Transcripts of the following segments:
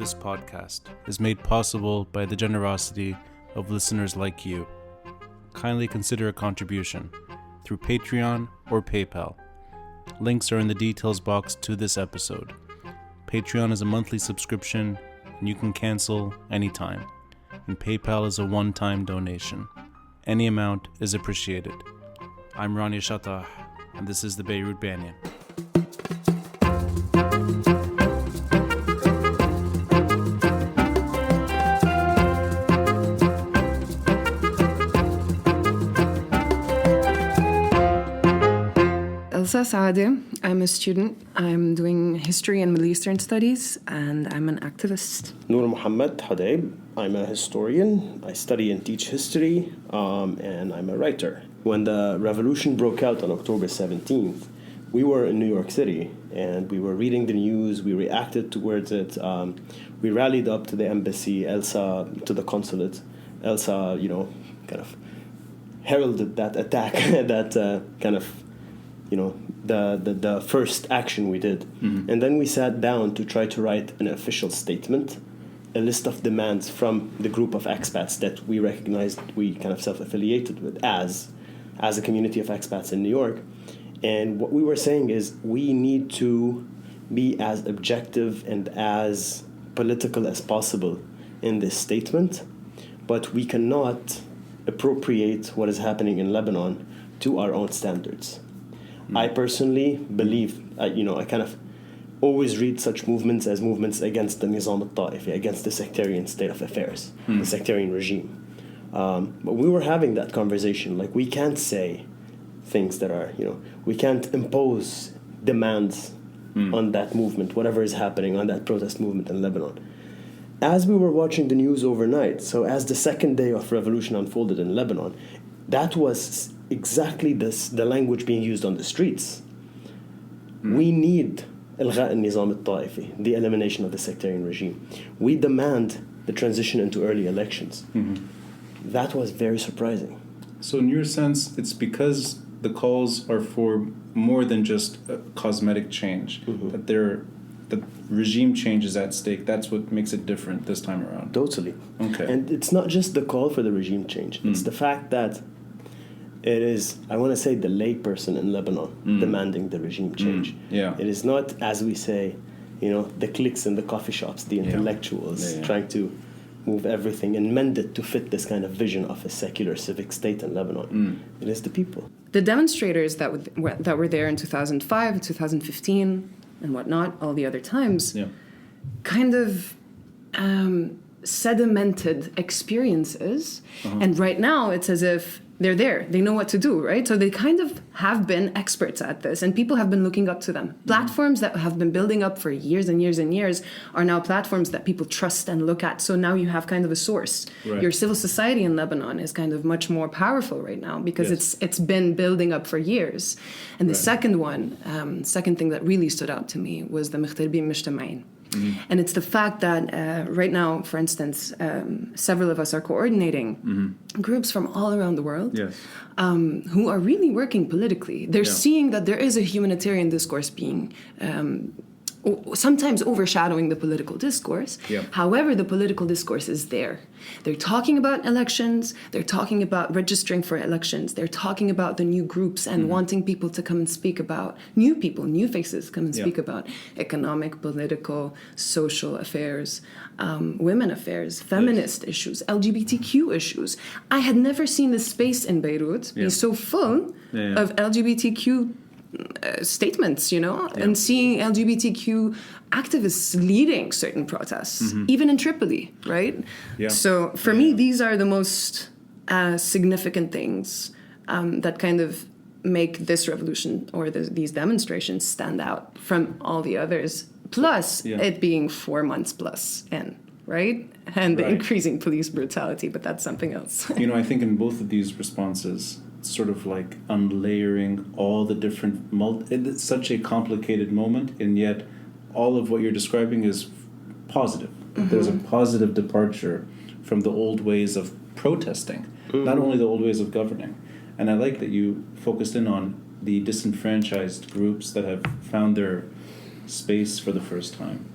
This podcast is made possible by the generosity of listeners like you. Kindly consider a contribution through Patreon or PayPal. Links are in the details box to this episode. Patreon is a monthly subscription and you can cancel anytime. And PayPal is a one-time donation. Any amount is appreciated. I'm Rani Shatah, and this is the Beirut Banyan. Elsa Saade. I'm a student. I'm doing History and Middle Eastern Studies, and I'm an activist. Nour Hodeib. I'm a historian. I study and teach history, and I'm a writer. When the revolution broke out on October 17th, we were in New York City, and we were reading the news. We reacted towards it. We rallied up to the embassy, Elsa to the consulate. Elsa, kind of heralded that attack, the first action we did. Mm-hmm. And then we sat down to try to write an official statement, a list of demands from the group of expats that we recognized we kind of self-affiliated with as a community of expats in New York. And what we were saying is we need to be as objective and as political as possible in this statement, but we cannot appropriate what is happening in Lebanon to our own standards. I personally believe, I kind of always read such movements as movements against the Nizam al-Ta'ifi, against the sectarian state of affairs, the sectarian regime. But we were having that conversation, like we can't say things that are, we can't impose demands on that movement, whatever is happening on that protest movement in Lebanon. As we were watching the news overnight, so as the second day of revolution unfolded in Lebanon, that was exactly the language being used on the streets. We need إلغاء النظام الطائفي, the elimination of the sectarian regime. We demand the transition into early elections. Mm-hmm. That was very surprising. So in your sense, it's because the calls are for more than just a cosmetic change, that the regime change is at stake. That's what makes it different this time around. Totally. Okay. And it's not just the call for the regime change. It's the fact that it is, I want to say, the layperson in Lebanon demanding the regime change. Yeah. It is not, as we say, the cliques in the coffee shops, the intellectuals trying to move everything and mend it to fit this kind of vision of a secular civic state in Lebanon. It is the people. The demonstrators that were there in 2005, 2015, and whatnot, all the other times, kind of sedimented experiences. And right now, it's as if they're there. They know what to do, right? So they kind of have been experts at this, and people have been looking up to them. Platforms that have been building up for years and years and years are now platforms that people trust and look at. So now you have kind of a source. Right. Your civil society in Lebanon is kind of much more powerful right now because it's been building up for years. And the second thing that really stood out to me was the مغتربين مجتمعين. And it's the fact that right now, for instance, several of us are coordinating groups from all around the world who are really working politically. They're seeing that there is a humanitarian discourse being sometimes overshadowing the political discourse. However, the political discourse is there. They're talking about elections. They're talking about registering for elections. They're talking about the new groups and wanting people to come and speak about new people, new faces come and speak about economic, political, social affairs, women affairs, feminist issues, LGBTQ issues. I had never seen this space in Beirut be so full of LGBTQ statements, and seeing LGBTQ activists leading certain protests, even in Tripoli, right? So for me, these are the most significant things that kind of make this revolution or these demonstrations stand out from all the others, plus it being 4 months plus in, right? And the increasing police brutality, but that's something else. I think in both of these responses, sort of like unlayering all the different it's such a complicated moment, and yet all of what you're describing is positive. There's a positive departure from the old ways of protesting, not only the old ways of governing. And I like that you focused in on the disenfranchised groups that have found their space for the first time.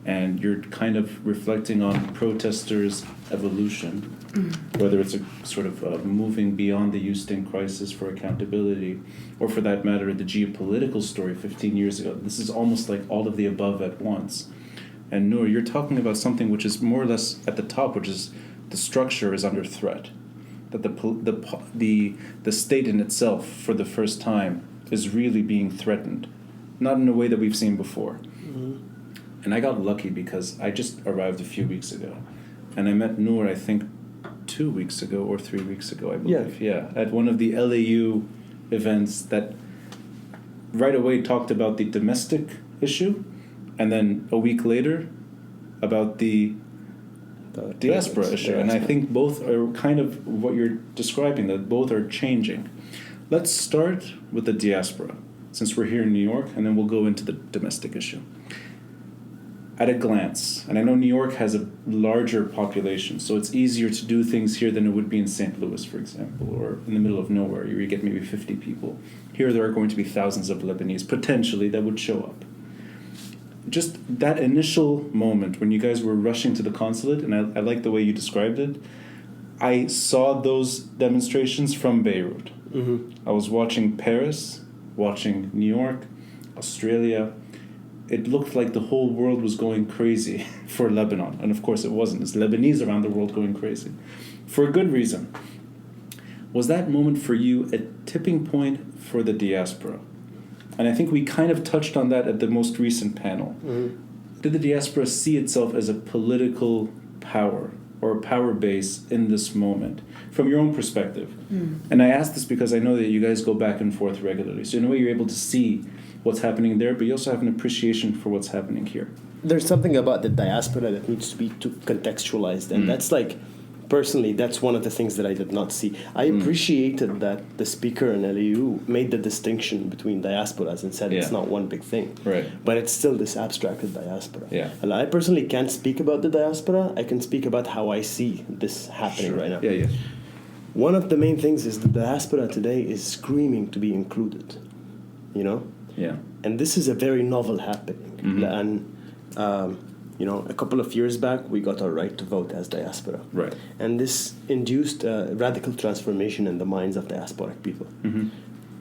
and you're kind of reflecting on protesters' evolution, whether it's a sort of moving beyond the Houston crisis for accountability, or for that matter, the geopolitical story 15 years ago. This is almost like all of the above at once. And Nour, you're talking about something which is more or less at the top, which is the structure is under threat. That the state in itself, for the first time, is really being threatened, not in a way that we've seen before. And I got lucky because I just arrived a few weeks ago, and I met Nour, I think, 2 weeks ago or 3 weeks ago, I believe. Yeah, at one of the LAU events that right away talked about the domestic issue, and then a week later about the diaspora issue. And I think both are kind of what you're describing, that both are changing. Let's start with the diaspora, since we're here in New York, and then we'll go into the domestic issue. At a glance, and I know New York has a larger population, so it's easier to do things here than it would be in St. Louis, for example, or in the middle of nowhere, where you get maybe 50 people. Here there are going to be thousands of Lebanese, potentially, that would show up. Just that initial moment when you guys were rushing to the consulate, and I like the way you described it, I saw those demonstrations from Beirut. I was watching Paris, watching New York, Australia. It looked like the whole world was going crazy for Lebanon. And of course it wasn't. It's Lebanese around the world going crazy. For a good reason. Was that moment for you a tipping point for the diaspora? And I think we kind of touched on that at the most recent panel. Did the diaspora see itself as a political power or a power base in this moment, from your own perspective? And I ask this because I know that you guys go back and forth regularly. So in a way you're able to see what's happening there, but you also have an appreciation for what's happening here. There's something about the diaspora that needs to be contextualized, and that's like, personally, that's one of the things that I did not see. I appreciated that the speaker in LAU made the distinction between diasporas and said it's not one big thing. Right. But it's still this abstracted diaspora. Yeah. And I personally can't speak about the diaspora. I can speak about how I see this happening right now. Yeah. One of the main things is the diaspora today is screaming to be included, you know? Yeah. And this is a very novel happening. And, a couple of years back, we got our right to vote as diaspora. Right. And this induced a radical transformation in the minds of diasporic people.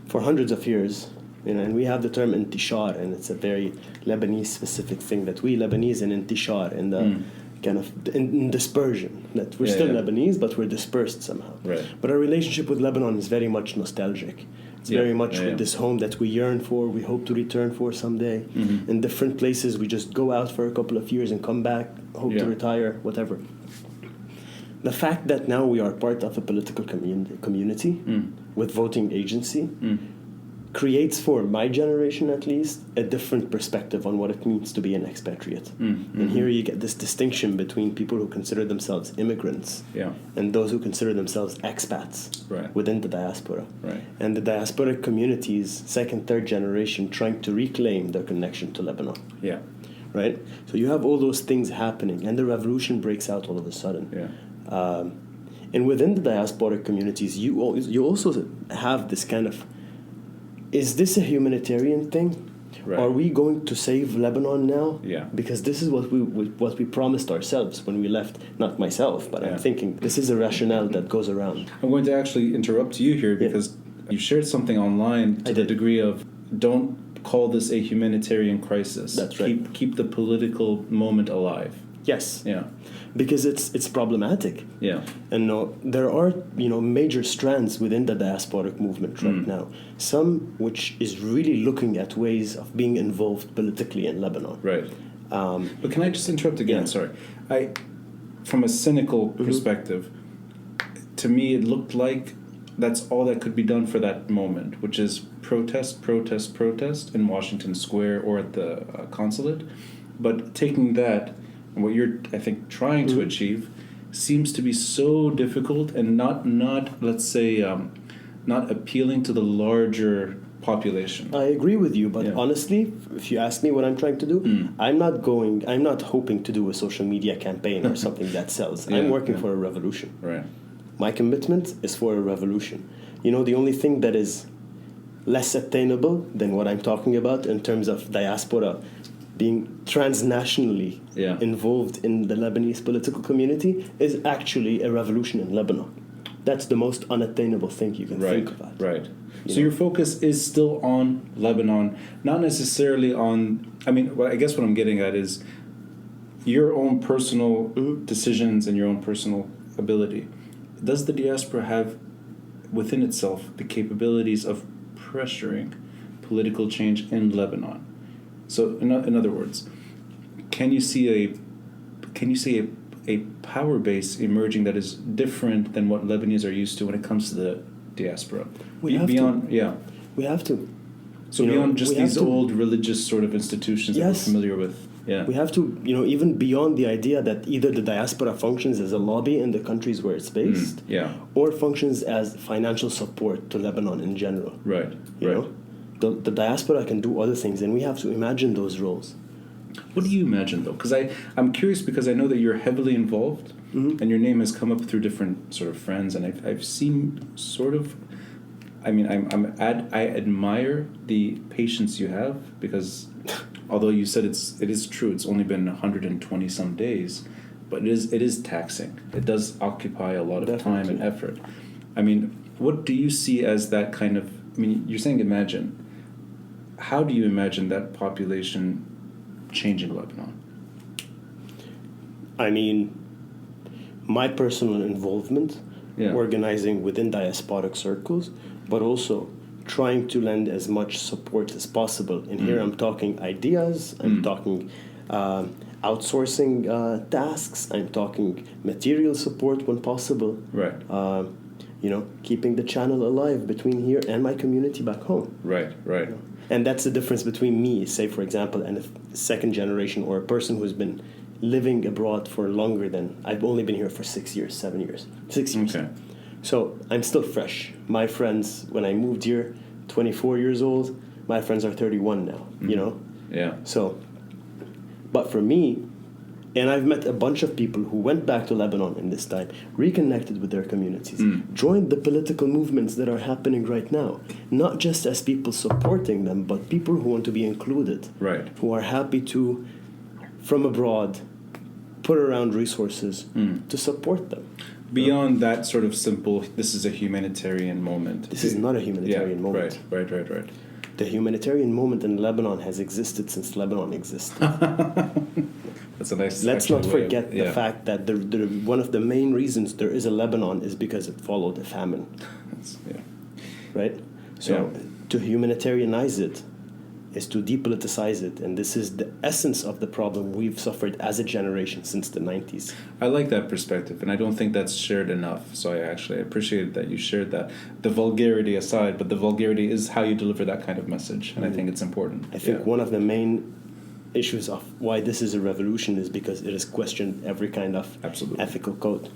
For hundreds of years, and we have the term intishar, and it's a very Lebanese-specific thing, that we Lebanese in intishar, in the kind of in dispersion, that we're still Lebanese, but we're dispersed somehow. Right. But our relationship with Lebanon is very much nostalgic. It's very much with this home that we yearn for, we hope to return for someday. In different places, we just go out for a couple of years and come back, hope to retire, whatever. The fact that now we are part of a political community with voting agency creates, for my generation at least, a different perspective on what it means to be an expatriate. And here you get this distinction between people who consider themselves immigrants and those who consider themselves expats within the diaspora. And the diasporic communities, second, third generation, trying to reclaim their connection to Lebanon. Right? So you have all those things happening, and the revolution breaks out all of a sudden. And within the diasporic communities, you also have this kind of, is this a humanitarian thing? Are we going to save Lebanon now? Because this is what we promised ourselves when we left. Not myself, but I'm thinking this is a rationale that goes around. I'm going to actually interrupt you here because you shared something online to the degree of, don't call this a humanitarian crisis. That's right. Keep the political moment alive. Yes. Because it's problematic. And there are major strands within the diasporic movement right now. Some which is really looking at ways of being involved politically in Lebanon. But can I just interrupt again? Sorry. From a cynical perspective, to me it looked like that's all that could be done for that moment, which is protest in Washington Square or at the consulate. But taking that, and what you're, I think, trying to achieve seems to be so difficult and not let's say, not appealing to the larger population. I agree with you, but honestly, if you ask me what I'm trying to do, I'm not hoping to do a social media campaign or something that sells. I'm working for a revolution. My commitment is for a revolution. The only thing that is less attainable than what I'm talking about in terms of diaspora being transnationally involved in the Lebanese political community is actually a revolution in Lebanon. That's the most unattainable thing you can think about. Right. So your focus is still on Lebanon, not necessarily on, I mean, I guess what I'm getting at is your own personal decisions and your own personal ability. Does the diaspora have within itself the capabilities of pressuring political change in Lebanon? So in other words, can you see a power base emerging that is different than what Lebanese are used to when it comes to the diaspora? We have to. So beyond just these old religious sort of institutions that we're familiar with. Yeah. We have to, even beyond the idea that either the diaspora functions as a lobby in the countries where it's based, or functions as financial support to Lebanon in general. Right. You know? The diaspora can do other things, and we have to imagine those roles. What do you imagine, though? Because I'm curious, because I know that you're heavily involved, and your name has come up through different sort of friends, and I've seen sort of, I mean, I admire the patience you have, because although you said it is true, it's only been 120 some days, but it is taxing. It does occupy a lot of time and effort. I mean, what do you see as that kind of, I mean, you're saying imagine. How do you imagine that population changing Lebanon? I mean, my personal involvement, organizing within diasporic circles, but also trying to lend as much support as possible. And here I'm talking ideas, I'm talking outsourcing tasks, I'm talking material support when possible. Right. Keeping the channel alive between here and my community back home. Right. And that's the difference between me, say, for example, and a second generation or a person who's been living abroad for longer than, I've only been here for 6 years, 7 years, 6 years. Okay. So I'm still fresh. My friends, when I moved here, 24 years old, my friends are 31 now, Yeah. So, but for me, and I've met a bunch of people who went back to Lebanon in this time, reconnected with their communities, joined the political movements that are happening right now, not just as people supporting them, but people who want to be included, who are happy to, from abroad, put around resources to support them. Beyond that sort of simple, this is a humanitarian moment. This is not a humanitarian moment. Right. The humanitarian moment in Lebanon has existed since Lebanon existed. That's a nice. Let's not forget the fact that one of the main reasons there is a Lebanon is because it followed a famine. Right? So to humanitarianize it is to depoliticize it, and this is the essence of the problem we've suffered as a generation since the 90s. I like that perspective, and I don't think that's shared enough, so I appreciate that you shared that. The vulgarity aside, but the vulgarity is how you deliver that kind of message, and I think it's important. I think one of the main issues of why this is a revolution is because it has questioned every kind of ethical code.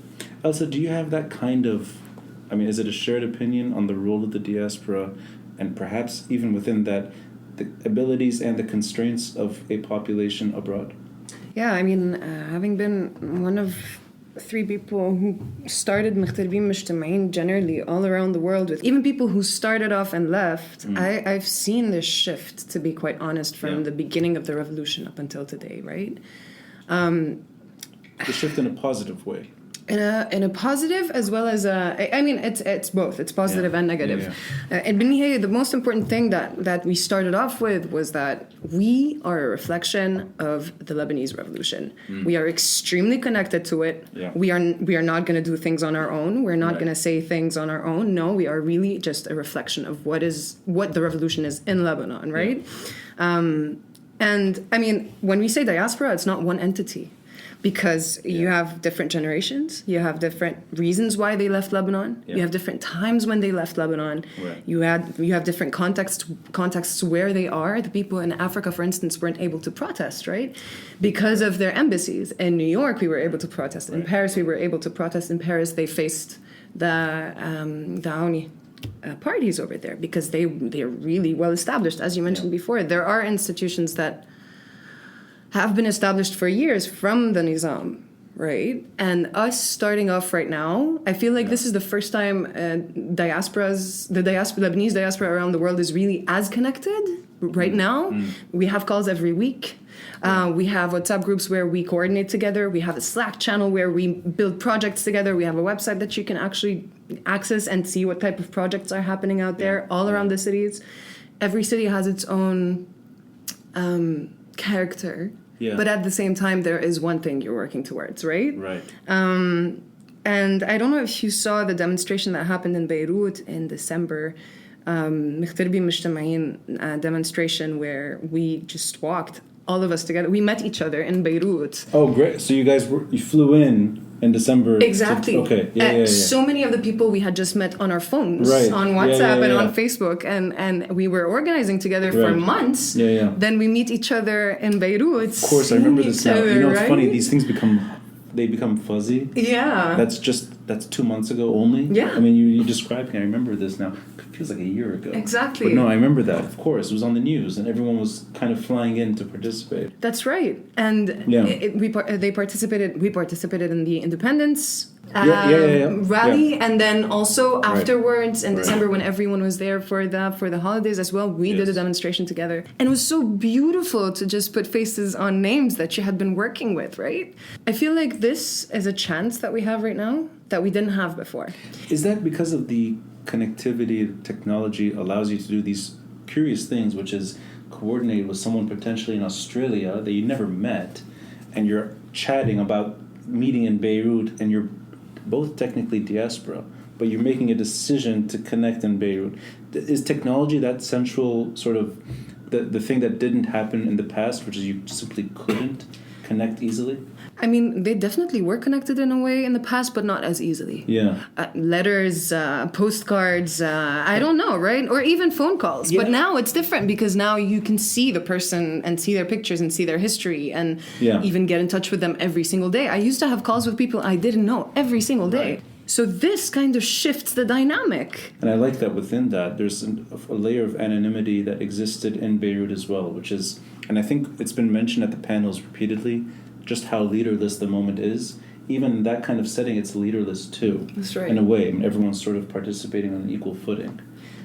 Elsa, do you have that kind of, I mean, is it a shared opinion on the role of the diaspora, and perhaps even within that, the abilities and the constraints of a population abroad? Yeah, I mean, having been one of 3 people who started مغتربين مجتمعين generally all around the world, with even people who started off and left, I've seen this shift, to be quite honest, from the beginning of the revolution up until today, right? The shift in a positive way. In a positive as well as it's both. It's positive and negative. And the most important thing that we started off with was that we are a reflection of the Lebanese revolution. We are extremely connected to it. We are not going to do things on our own. We're not going to say things on our own. No, we are really just a reflection of what the revolution is in Lebanon, right? And I mean, when we say diaspora, it's not one entity. Because you have different generations, you have different reasons why they left Lebanon, you have different times when they left Lebanon, you have different contexts where they are. The people in Africa, for instance, weren't able to protest, right? Because of their embassies. In New York, we were able to protest. In Paris, we were able to protest. In Paris, they faced the Aouni parties over there because they're really well established, as you mentioned before. There are institutions that have been established for years from the Nizam, right? And us starting off right now, I feel like this is the first time Lebanese diaspora around the world is really as connected right now. We have calls every week. We have WhatsApp groups where we coordinate together. We have a Slack channel where we build projects together. We have a website that you can actually access and see what type of projects are happening out there all around the cities. Every city has its own character. Yeah. But at the same time, there is one thing you're working towards, right? Right. And I don't know if you saw the demonstration that happened in Beirut in December, مغتربين مجتمعين demonstration where we just walked, all of us together. We met each other in Beirut. Oh, great. So you flew in December. Exactly. Okay. Yeah. So many of the people we had just met on our phones, on WhatsApp and on Facebook, and we were organizing together for months. Yeah. Then we meet each other in Beirut. Of course, I remember this now. You know, it's funny. These things become fuzzy. Yeah. That's 2 months ago only. Yeah. I mean, you described me. I remember this now. It feels like a year ago. Exactly. But no, I remember that. Of course, it was on the news, and everyone was kind of flying in to participate. That's right. And we participated in the independence rally, and then also afterwards in December when everyone was there for the holidays as well, we did a demonstration together, and it was so beautiful to just put faces on names that you had been working with, right? I feel like this is a chance that we have right now that we didn't have before. Is that because of the connectivity technology allows you to do these curious things, which is coordinate with someone potentially in Australia that you never met, and you're chatting about meeting in Beirut, and you're both technically diaspora, but you're making a decision to connect in Beirut. Is technology that central sort of the thing that didn't happen in the past, which is you simply couldn't connect easily? I mean, they definitely were connected in a way in the past, but not as easily. Yeah. Letters, postcards, I don't know, right? Or even phone calls. Yeah. But now it's different because now you can see the person and see their pictures and see their history and even get in touch with them every single day. I used to have calls with people I didn't know every single day. Right. So this kind of shifts the dynamic. And I like that within that, there's a layer of anonymity that existed in Beirut as well, which is, and I think it's been mentioned at the panels repeatedly, just how leaderless the moment is. Even in that kind of setting, it's leaderless too. That's right. In a way, I mean, everyone's sort of participating on an equal footing.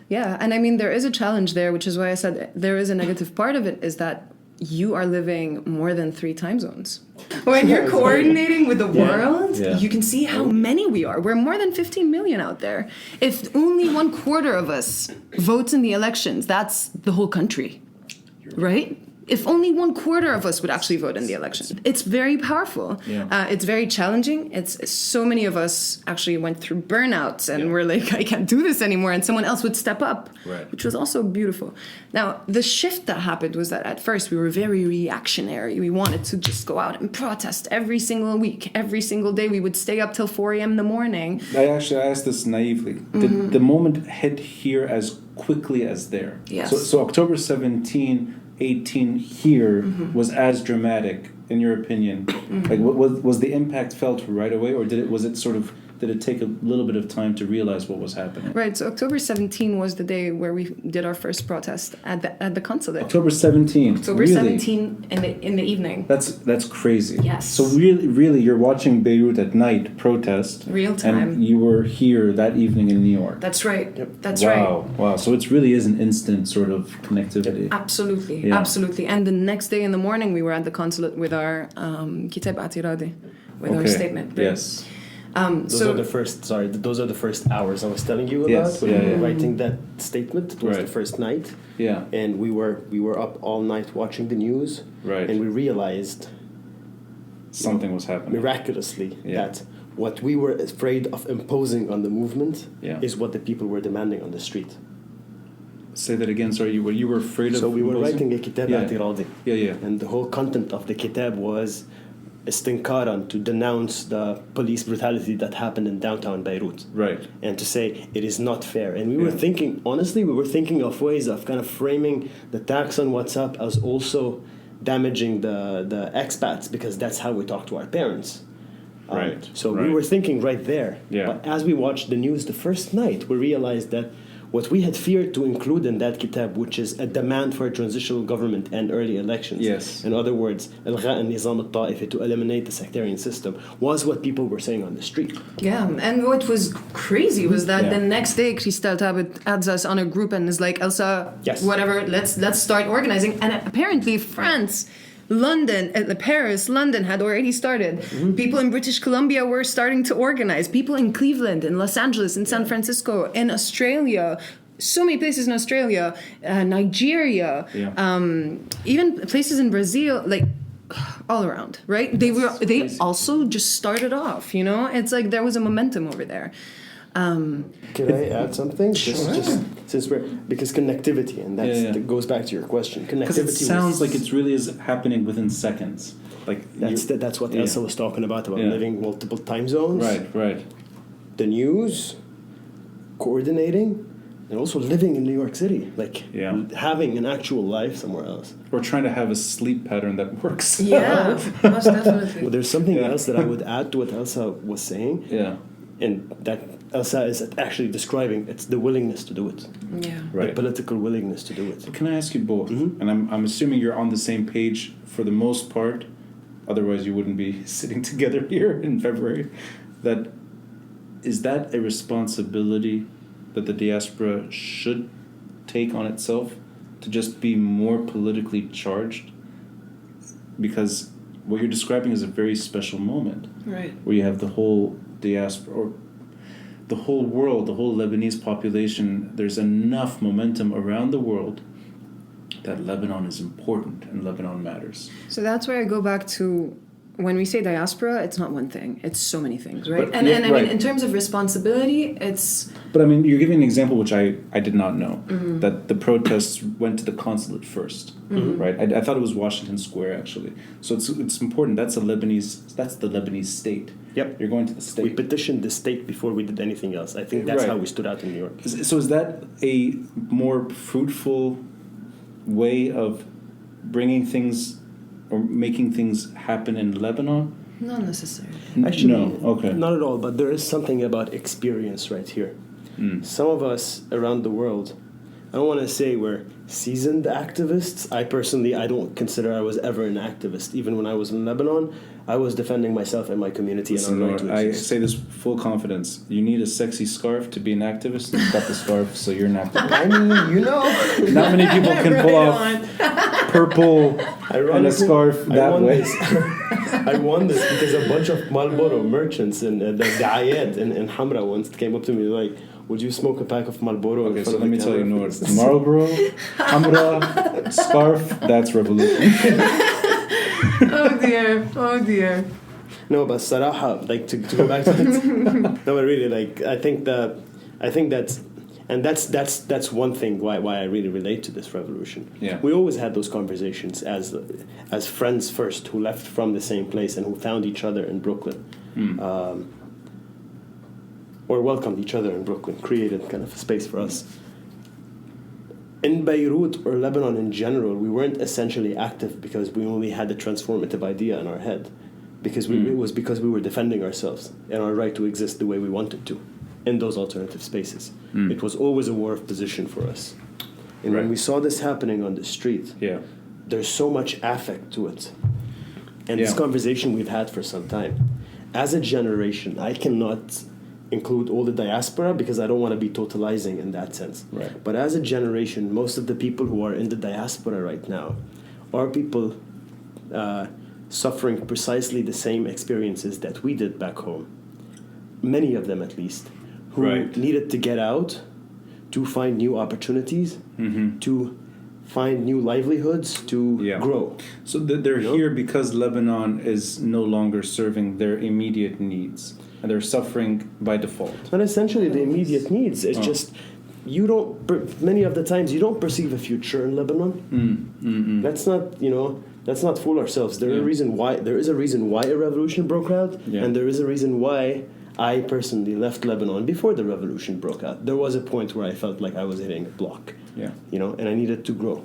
Yeah, and I mean, there is a challenge there, which is why I said there is a negative part of it, is that you are living more than 3 time zones. When you're coordinating with the world, you can see how many we are. We're more than 15 million out there. If only 1/4 of us votes in the elections, that's the whole country, right? If only 1/4 of us would actually vote in the election. It's very powerful. Yeah. It's very challenging. It's so many of us actually went through burnouts and we're like, I can't do this anymore. And someone else would step up, which was also beautiful. Now, the shift that happened was that at first we were very reactionary. We wanted to just go out and protest every single week. Every single day we would stay up till 4 a.m. in the morning. I asked this naively. Did the moment hit here as quickly as there? Yes. So October 18 here was as dramatic, in your opinion? Like, was the impact felt right away, or did it take a little bit of time to realize what was happening? Right. So October 17 was the day where we did our first protest at the consulate. October 17. October really? 17 in the evening. That's crazy. Yes. So really, you're watching Beirut at night protest. Real time. And you were here that evening in New York. That's right. Yep. That's right. Wow. So it really is an instant sort of connectivity. Absolutely. Yeah. Absolutely. And the next day in the morning, we were at the consulate with our kitab with our statement. Right? Yes. Those are the first hours I was telling you about when we were writing that statement. It was the first night. Yeah. And we were up all night watching the news. Right. And we realized something was happening. Miraculously that what we were afraid of imposing on the movement is what the people were demanding on the street. Say that again, sorry. You were afraid of. So we were writing a kitab اعتراضي. Yeah. And the whole content of the kitab was istinkaran, to denounce the police brutality that happened in downtown Beirut. Right. And to say it is not fair. And we were thinking, honestly, of ways of kind of framing the tax on WhatsApp as also damaging the expats, because that's how we talk to our parents. Right. So we were thinking right there. Yeah. But as we watched the news the first night, we realized that what we had feared to include in that kitab, which is a demand for a transitional government and early elections. Yes. In other words, إلغاء النظام الطائفي, to eliminate the sectarian system, was what people were saying on the street. Yeah, and what was crazy was that the next day, Christelle Tabet adds us on a group and is like, Elsa, whatever, let's start organizing. And apparently France London, Paris, London had already started. People in British Columbia were starting to organize. People in Cleveland, in Los Angeles, in San Francisco, in Australia, so many places in Australia, Nigeria, even places in Brazil, like all around, right? They also just started off, you know? It's like there was a momentum over there. Can I add something? Just since because connectivity, and that goes back to your question. Because it sounds like it's really is happening within seconds. Like that's what Elsa was talking about living multiple time zones. Right. The news, coordinating, and also living in New York City, like having an actual life somewhere else. Or trying to have a sleep pattern that works. Yeah, most definitely. Well, there's something else that I would add to what Elsa was saying. Yeah. And that Elsa is actually describing, it's the willingness to do it. Yeah. Right. The political willingness to do it. Can I ask you both? And I'm assuming you're on the same page for the most part. Otherwise, you wouldn't be sitting together here in February. Is that a responsibility that the diaspora should take on itself to just be more politically charged? Because what you're describing is a very special moment. Right. Where you have the whole diaspora, or the whole world, the whole Lebanese population, there's enough momentum around the world that Lebanon is important and Lebanon matters. So that's where I go back to when we say diaspora, it's not one thing. It's so many things, right? But, I mean, in terms of responsibility, it's... But I mean, you're giving an example which I did not know, that the protests went to the consulate first, right? I thought it was Washington Square, actually. So it's important. That's the Lebanese state. Yep. You're going to the state. We petitioned the state before we did anything else. I think that's how we stood out in New York. So is that a more fruitful way of bringing things or making things happen in Lebanon? Not necessarily. Actually, no. Okay. Not at all, but there is something about experience right here. Some of us around the world, I don't want to say we're seasoned activists. I don't consider I was ever an activist. Even when I was in Lebanon, I was defending myself and my community. Listen, and our right to I exist. say this with full confidence. You need a sexy scarf to be an activist. You've got the scarf, so you're an activist. I mean, you know. Not many people can pull off purple and a scarf that way. I won this because a bunch of Marlboro merchants and the Da'ayat in Hamra once came up to me like, would you smoke a pack of Marlboro? Okay, so let me tell you, Nour. Marlboro, Hamra, scarf, that's revolution. Oh dear. No, but Saraha, like to go back to it. No, but really, like I think that's one thing why I really relate to this revolution. Yeah. We always had those conversations as friends first who left from the same place and who found each other in Brooklyn. Or welcomed each other in Brooklyn, created kind of a space for us. In Beirut or Lebanon in general, we weren't essentially active because we only had a transformative idea in our head. Because it was because we were defending ourselves and our right to exist the way we wanted to in those alternative spaces. It was always a war of position for us. And when we saw this happening on the street, there's so much affect to it. And this conversation we've had for some time. As a generation, I cannot include all the diaspora because I don't want to be totalizing in that sense. Right. But as a generation, most of the people who are in the diaspora right now are people suffering precisely the same experiences that we did back home. Many of them, at least, who needed to get out to find new opportunities, to find new livelihoods, to grow. So they're here because Lebanon is no longer serving their immediate needs. And they're suffering by default. Not essentially the immediate needs. It's just you don't. Many of the times you don't perceive a future in Lebanon. Let's not fool ourselves. There is a reason why a revolution broke out, and there is a reason why I personally left Lebanon before the revolution broke out. There was a point where I felt like I was hitting a block. And I needed to grow.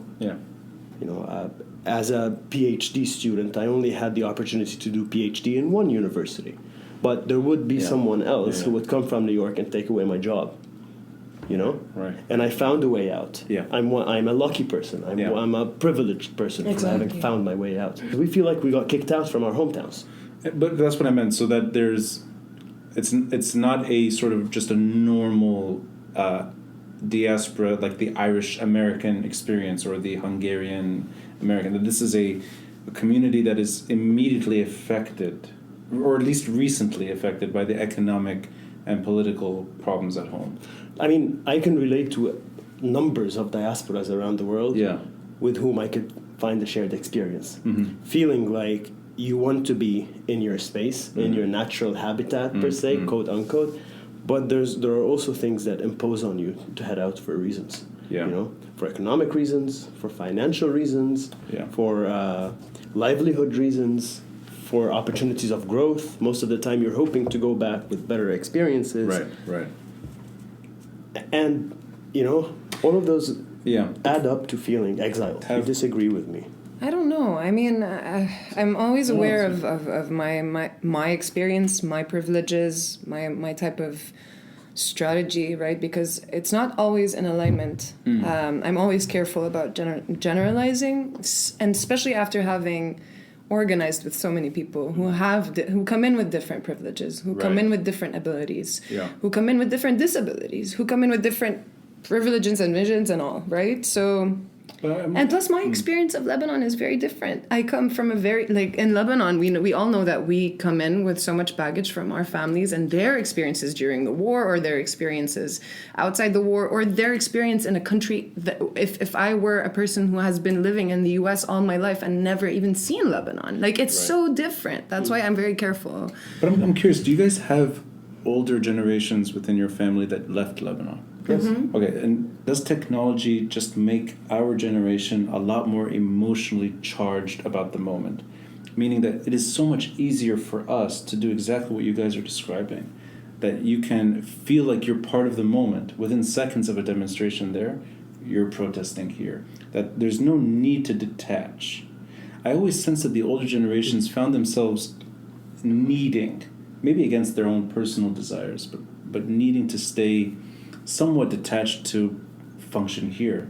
As a PhD student, I only had the opportunity to do PhD in one university. But there would be someone else who would come from New York and take away my job, Right. And I found a way out. I'm a lucky person. I'm a privileged person for having found my way out. We feel like we got kicked out from our hometowns. But that's what I meant. So that it's not a sort of just a normal like the Irish American experience or the Hungarian American. This is a community that is immediately affected, or at least recently affected, by the economic and political problems at home? I mean, I can relate to numbers of diasporas around the world with whom I could find a shared experience. Feeling like you want to be in your space, in your natural habitat, per se, quote unquote, but there are also things that impose on you to head out for reasons. You know, for economic reasons, for financial reasons, for livelihood reasons, for opportunities of growth. Most of the time you're hoping to go back with better experiences. Right. And, you know, all of those add up to feeling exiled. You disagree with me? I don't know. I mean, I'm always aware of my experience, my privileges, my type of strategy, right? Because it's not always in alignment. I'm always careful about generalizing, and especially after having organized with so many people who come in with different privileges, who come in with different abilities, who come in with different disabilities, who come in with different privileges and visions and all, right? So, and plus my experience of Lebanon is very different. I come from a very, like, in Lebanon, we all know that we come in with so much baggage from our families and their experiences during the war, or their experiences outside the war, or their experience in a country that, if I were a person who has been living in the US all my life and never even seen Lebanon, like, it's so different. That's why I'm very careful. But I'm curious, do you guys have older generations within your family that left Lebanon? Yes. Okay, and does technology just make our generation a lot more emotionally charged about the moment? Meaning that it is so much easier for us to do exactly what you guys are describing, that you can feel like you're part of the moment. Within seconds of a demonstration there, you're protesting here. That there's no need to detach. I always sense that the older generations found themselves needing, maybe against their own personal desires, but needing to stay somewhat detached to function here.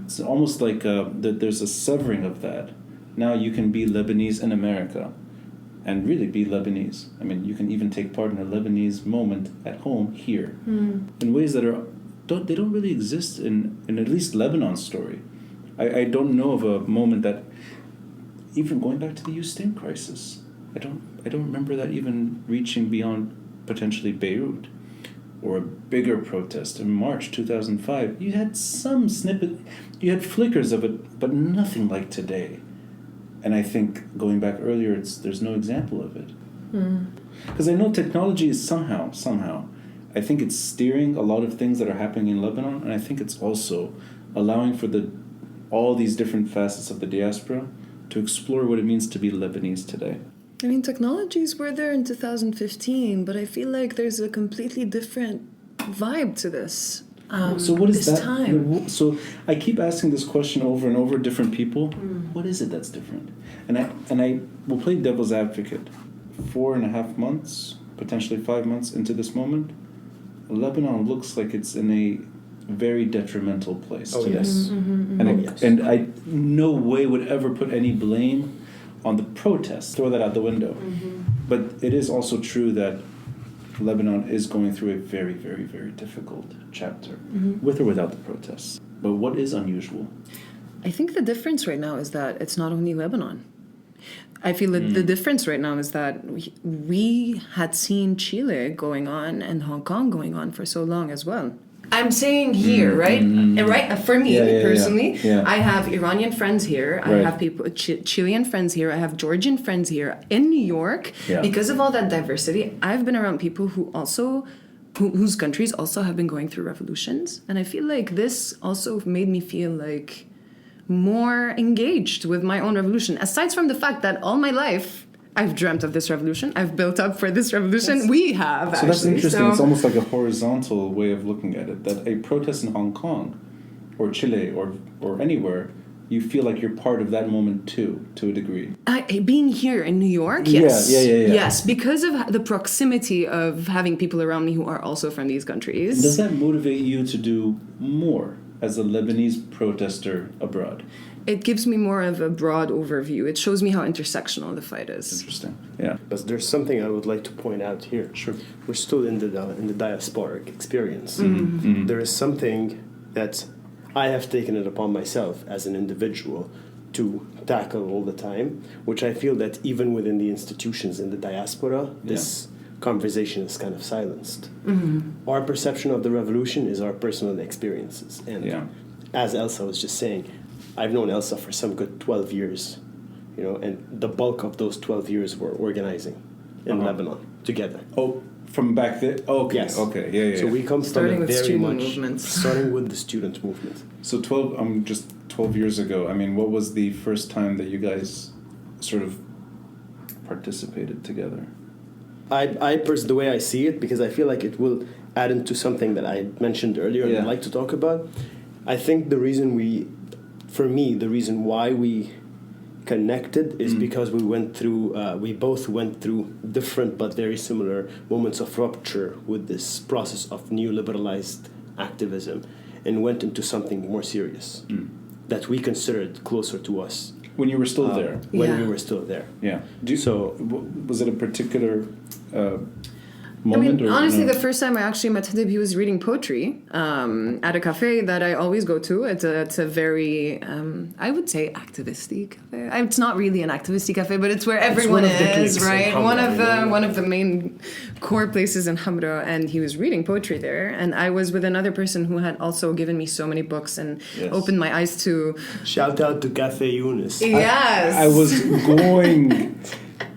It's almost like that there's a severing of that. Now you can be Lebanese in America and really be Lebanese. I mean, you can even take part in a Lebanese moment at home here in ways that they don't really exist in at least Lebanon's story. I don't know of a moment that, even going back to the Eustin crisis, I don't remember that even reaching beyond potentially Beirut. Or a bigger protest in March 2005. You had some snippet, you had flickers of it, but nothing like today. And I think, going back earlier, there's no example of it. Because I know technology is somehow, I think it's steering a lot of things that are happening in Lebanon, and I think it's also allowing for all these different facets of the diaspora to explore what it means to be Lebanese today. I mean, technologies were there in 2015, but I feel like there's a completely different vibe to this. So what is this that? time. So I keep asking this question over and over, different people. What is it that's different? And I will play devil's advocate. 4.5 months, potentially 5 months into this moment, Lebanon looks like it's in a very detrimental place today. Yes. And I no way would ever put any blame on the protests, throw that out the window. But it is also true that Lebanon is going through a very, very, very difficult chapter, with or without the protests. But what is unusual? I think the difference right now is that it's not only Lebanon. I feel that the difference right now is that we had seen Chile going on and Hong Kong going on for so long as well. I'm saying here, right? Right. For me personally, I have Iranian friends here. I have people, Chilean friends here. I have Georgian friends here in New York. Because of all that diversity, I've been around people who also, whose countries also have been going through revolutions, and I feel like this also made me feel like more engaged with my own revolution. Aside from the fact that all my life I've dreamt of this revolution. I've built up for this revolution. We have, so actually. That's interesting. It's almost like a horizontal way of looking at it, that a protest in Hong Kong or Chile or anywhere, you feel like you're part of that moment too, to a degree. Being here in New York, yes. Yeah. Yes, because of the proximity of having people around me who are also from these countries. Does that motivate you to do more as a Lebanese protester abroad? It gives me more of a broad overview. It shows me how intersectional the fight is. Interesting. Yeah. But there's something I would like to point out here. Sure. We're still in the diasporic experience. There is something that I have taken it upon myself as an individual to tackle all the time, which I feel that even within the institutions in the diaspora, this conversation is kind of silenced. Our perception of the revolution is our personal experiences. And as Elsa was just saying, I've known Elsa for some good 12 years, and the bulk of those 12 years were organizing in Lebanon together. Oh, from back then? Okay, yes. Okay, yeah. So we come starting from with very student much movements. starting with the student movement. So 12 years ago, I mean, what was the first time that you guys sort of participated together? The way I see it, because I feel like it will add into something that I mentioned earlier and I'd like to talk about. I think the reason why we connected is because we both went through different but very similar moments of rupture with this process of neoliberalized activism and went into something more serious that we considered closer to us. When you were still there? When we were still there. Yeah. Was it a particular I moment? mean, honestly, the first time I actually met Hodeib, he was reading poetry at a cafe that I always go to. It's a very, I would say, activisty cafe. It's not really an activisty cafe, but it's where everyone is, right? One of the main core places in Hamra, and he was reading poetry there. And I was with another person who had also given me so many books and opened my eyes to... Shout out to Cafe Yunus. Yes! I was going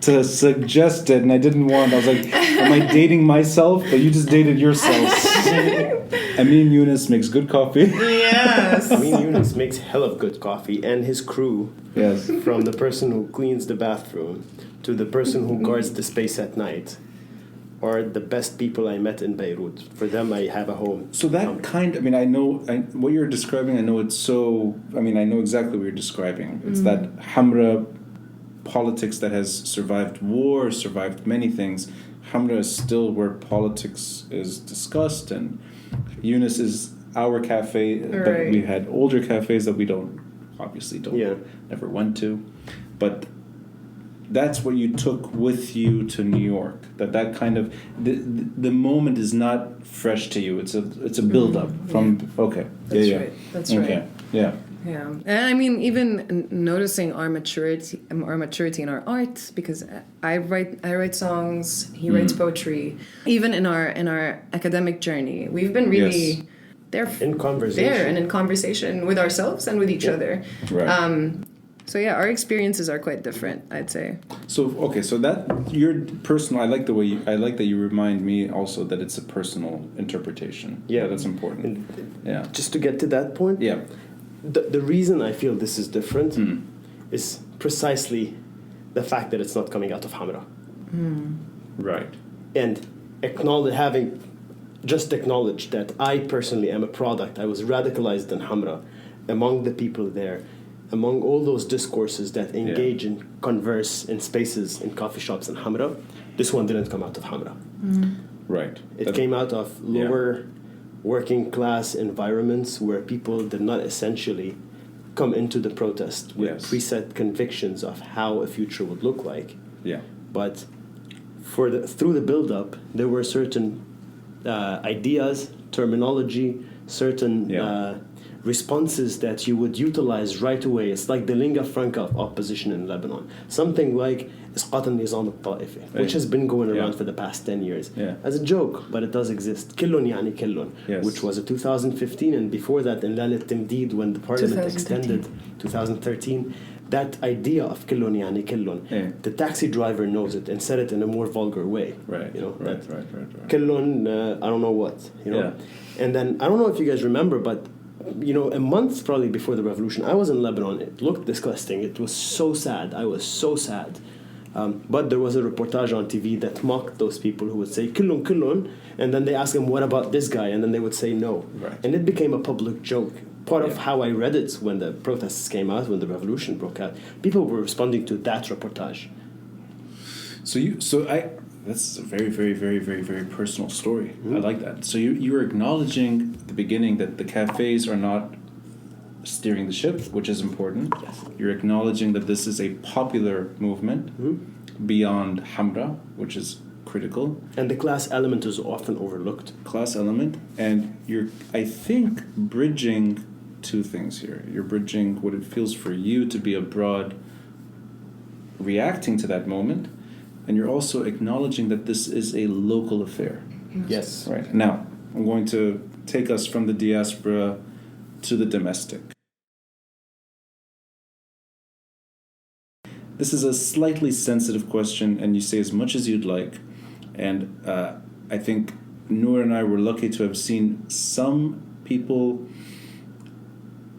to suggest it, and I didn't want. I was like, "Am I dating myself?" But you just dated yourself. Amin Yunus makes good coffee. Yes. Amin Yunus makes hell of good coffee, and his crew. Yes. From the person who cleans the bathroom to the person who guards the space at night, are the best people I met in Beirut. For them, I have a home. So that I know what you're describing. I know I know exactly what you're describing. It's that Hamra politics that has survived war, survived many things. Hamra is still where politics is discussed, and Yunus is our cafe. But we had older cafes that we never went to. But that's what you took with you to New York. That kind of the moment is not fresh to you. It's a build up from Right. That's right. Yeah. Yeah, and I mean, even noticing our maturity in our art, because I write songs, he writes poetry. Even in our academic journey, we've been really in conversation with ourselves and with each other. Right. So yeah, our experiences are quite different, I'd say. So that your personal, I like that you remind me also that it's a personal interpretation. Yeah, that's important. Just to get to that point. Yeah. The reason I feel this is different is precisely the fact that it's not coming out of Hamra. Right. And acknowledge that I personally am a product. I was radicalized in Hamra, among the people there, among all those discourses that engage and converse in spaces, in coffee shops in Hamra. This one didn't come out of Hamra. Right. It came out of lower... working class environments where people did not essentially come into the protest with preset convictions of how a future would look like. Yeah. But through the build-up, there were certain ideas, terminology, certain responses that you would utilize right away. It's like the lingua franca of opposition in Lebanon. Something like إسقاط النظام الطائفي, which has been going around for the past 10 years as a joke, but it does exist. كلن يعني كلن, which was a 2015, and before that in ليلة التمديد when the parliament extended 2013. That idea of كلن يعني كلن, the taxi driver knows it and said it in a more vulgar way. Right. Right. كلن, I don't know what. And then I don't know if you guys remember, but a month probably before the revolution, I was in Lebanon. It looked disgusting. It was so sad. I was so sad. But there was a reportage on TV that mocked those people who would say "Kullun, kullun," and then they ask them, "What about this guy?" And then they would say no. Right. And it became a public joke. Part of how I read it when the protests came out, when the revolution broke out, people were responding to that reportage. This is a very, very, very, very, very personal story. I like that. So you were acknowledging at the beginning that the cafes are not steering the ship, which is important. Yes. You're acknowledging that this is a popular movement beyond Hamra, which is critical. And the class element is often overlooked. Class element. And you're, I think, bridging two things here. You're bridging what it feels for you to be abroad, reacting to that moment, and you're also acknowledging that this is a local affair. Yes. Right. Now, I'm going to take us from the diaspora to the domestic. This is a slightly sensitive question, and you say as much as you'd like. And I think Nour and I were lucky to have seen some people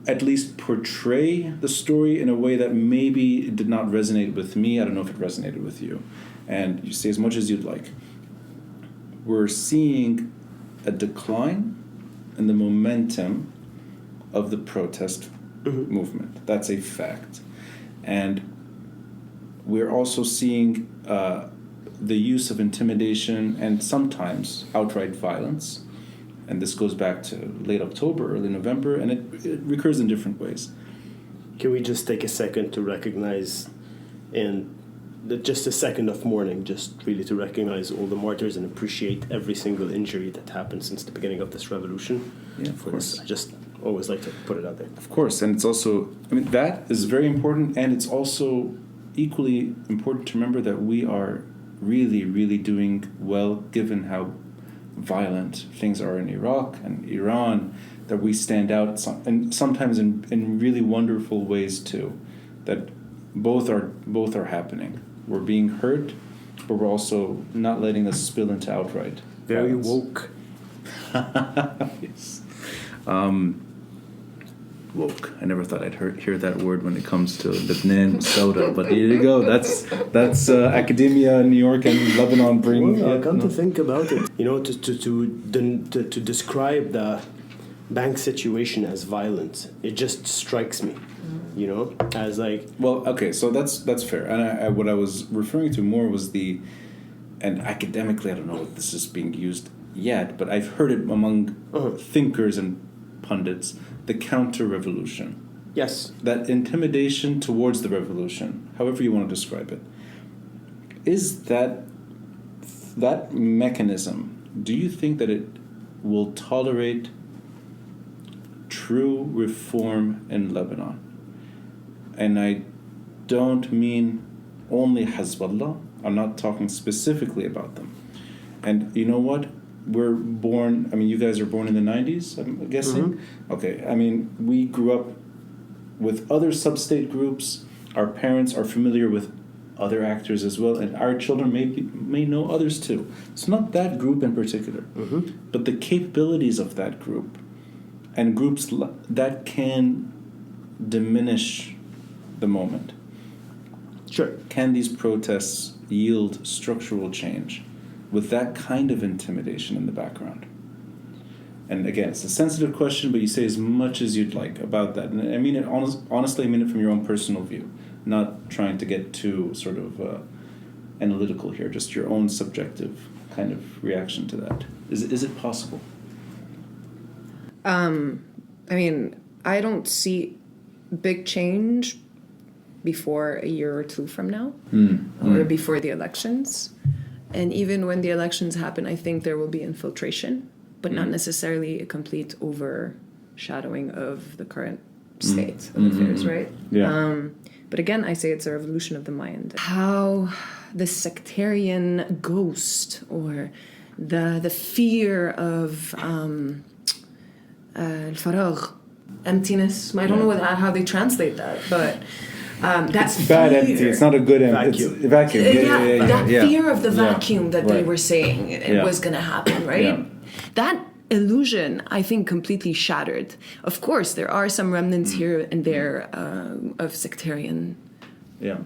at least portray the story in a way that maybe did not resonate with me. I don't know if it resonated with you. And you say as much as you'd like. We're seeing a decline in the momentum of the protest movement. That's a fact. And we're also seeing the use of intimidation and sometimes outright violence. And this goes back to late October, early November, and it recurs in different ways. Can we just take a second to recognize, in just a second of mourning, just really to recognize all the martyrs and appreciate every single injury that happened since the beginning of this revolution? Yeah, of course. I just always like to put it out there. Of course, and it's also, that is very important, and it's also equally important to remember that we are really, really doing well, given how violent things are in Iraq and Iran, that we stand out, and sometimes in really wonderful ways too, that both are happening. We're being hurt, but we're also not letting this spill into outright Very violence. woke. Yes. Woke. I never thought I'd hear that word when it comes to Lebanon soda, but here you go. That's academia in New York and Lebanon bring. Well, come to think about it, to describe the bank situation as violent, it just strikes me, as like. Well, okay, so that's fair, and what I was referring to more was and academically, I don't know if this is being used yet, but I've heard it among thinkers and pundits. The counter-revolution. Yes. That intimidation towards the revolution, however you want to describe it, is that mechanism, do you think that it will tolerate true reform in Lebanon? And I don't mean only Hezbollah. I'm not talking specifically about them. And you know what? We're born, you guys are born in the 90s, I'm guessing? Mm-hmm. Okay, we grew up with other sub-state groups. Our parents are familiar with other actors as well, and our children may know others too. It's not that group in particular, but the capabilities of that group and groups that can diminish the moment. Sure. Can these protests yield structural change with that kind of intimidation in the background? And again, it's a sensitive question, but you say as much as you'd like about that. And I mean it honestly, I mean it from your own personal view, not trying to get too sort of analytical here, just your own subjective kind of reaction to that. Is it possible? I don't see big change before a year or two from now, or before the elections. And even when the elections happen, I think there will be infiltration, but not necessarily a complete overshadowing of the current state of affairs, right? Yeah. But again, I say it's a revolution of the mind. How the sectarian ghost or the fear of al-faragh, emptiness. I don't know how they translate that, but that's bad fear. empty. It's not a good empty. Vacuum. It's vacuum. That Yeah. fear of the vacuum that they Right. were saying it was going to happen, right? Yeah. That illusion, I think, completely shattered. Of course, there are some remnants here and there of sectarian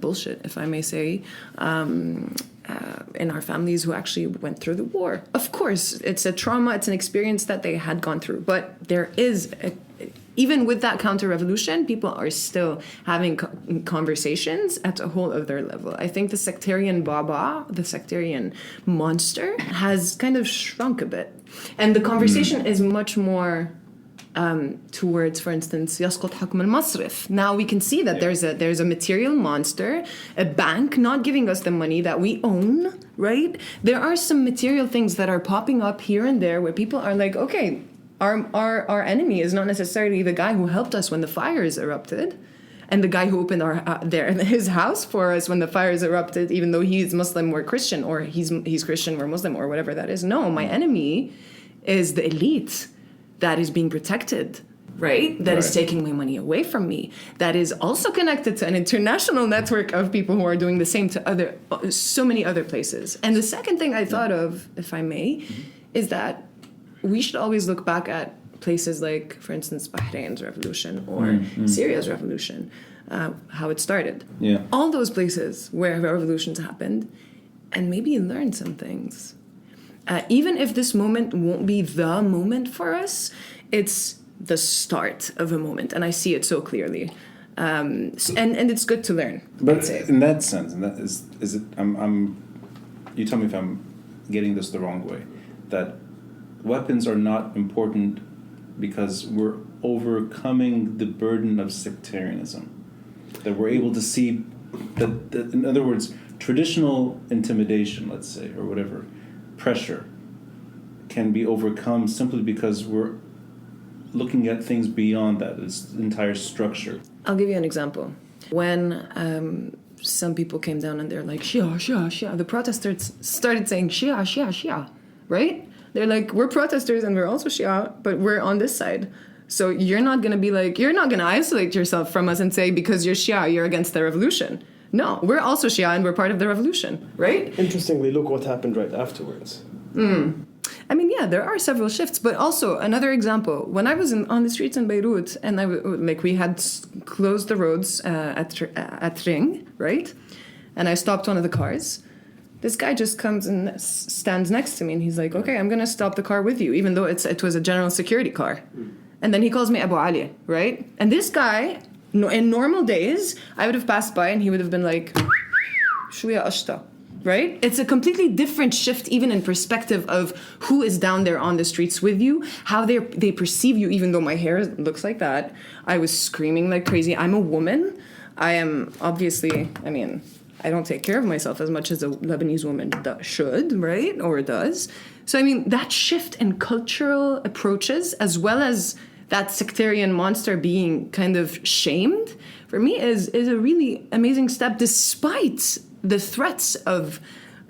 bullshit, if I may say, in our families who actually went through the war. Of course, it's a trauma, it's an experience that they had gone through, but there is even with that counter-revolution, people are still having conversations at a whole other level. I think the sectarian baba, the sectarian monster, has kind of shrunk a bit. And the conversation is much more towards, for instance, يسقط حكم المصرف. Now we can see that there's a material monster, a bank not giving us the money that we own, right? There are some material things that are popping up here and there where people are like, okay, Our enemy is not necessarily the guy who helped us when the fires erupted, and the guy who opened his house for us when the fires erupted, even though he's Muslim or Christian, or he's Christian or Muslim or whatever that is. No, my enemy is the elite that is being protected, right? That is taking my money away from me. That is also connected to an international network of people who are doing the same to so many other places. And the second thing I thought of, if I may, is that we should always look back at places like, for instance, Bahrain's revolution or Syria's revolution, how it started. Yeah. All those places where revolutions happened, and maybe learn some things. Even if this moment won't be the moment for us, it's the start of a moment, and I see it so clearly. And it's good to learn. But in that sense, and that is it? You tell me if I'm getting this the wrong way. That weapons are not important because we're overcoming the burden of sectarianism. That we're able to see that in other words, traditional intimidation, let's say, or whatever, pressure, can be overcome simply because we're looking at things beyond that, its entire structure. I'll give you an example. When some people came down and they're like, Shia, Shia, Shia, the protesters started saying Shia, Shia, Shia, right? They're like, we're protesters and we're also Shia, but we're on this side. So you're not going to isolate yourself from us and say, because you're Shia, you're against the revolution. No, we're also Shia and we're part of the revolution, right? Interestingly, look what happened right afterwards. I mean, yeah, there are several shifts, but also another example. When I was on the streets in Beirut, and we had closed the roads at Ring, right? And I stopped one of the cars. This guy just comes and stands next to me, and he's like, "Okay, I'm gonna stop the car with you," even though it was a general security car. And then he calls me Abu Ali, right? And this guy, in normal days, I would have passed by, and he would have been like, "Shwiya ashta." Right? It's a completely different shift, even in perspective of who is down there on the streets with you, how they perceive you, even though my hair looks like that. I was screaming like crazy. I'm a woman. I am obviously, I don't take care of myself as much as a Lebanese woman should, right? Or does. So, that shift in cultural approaches, as well as that sectarian monster being kind of shamed, for me is a really amazing step, despite the threats of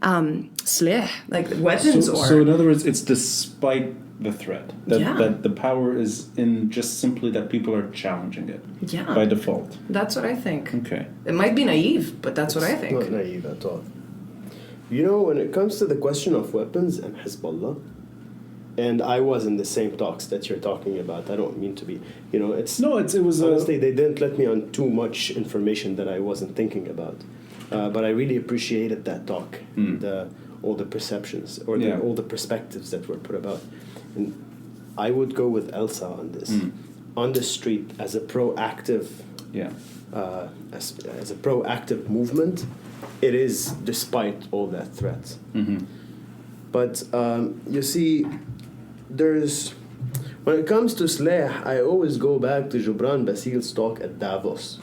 slah, like weapons. So in other words, it's despite the threat. That the power is in just simply that people are challenging it by default. That's what I think. Okay. It might be naive, but that's what I think. It's not naive at all. You know, when it comes to the question of weapons and Hezbollah, and I was in the same talks that you're talking about. I don't mean to be, it was honestly, they didn't let me on too much information that I wasn't thinking about. But I really appreciated that talk, and all the perceptions, or all the perspectives that were put about. And I would go with Elsa on this. On the street, as a proactive, as a proactive movement, it is despite all that threat. But you see, when it comes to Slah, I always go back to Gibran Basil's talk at Davos.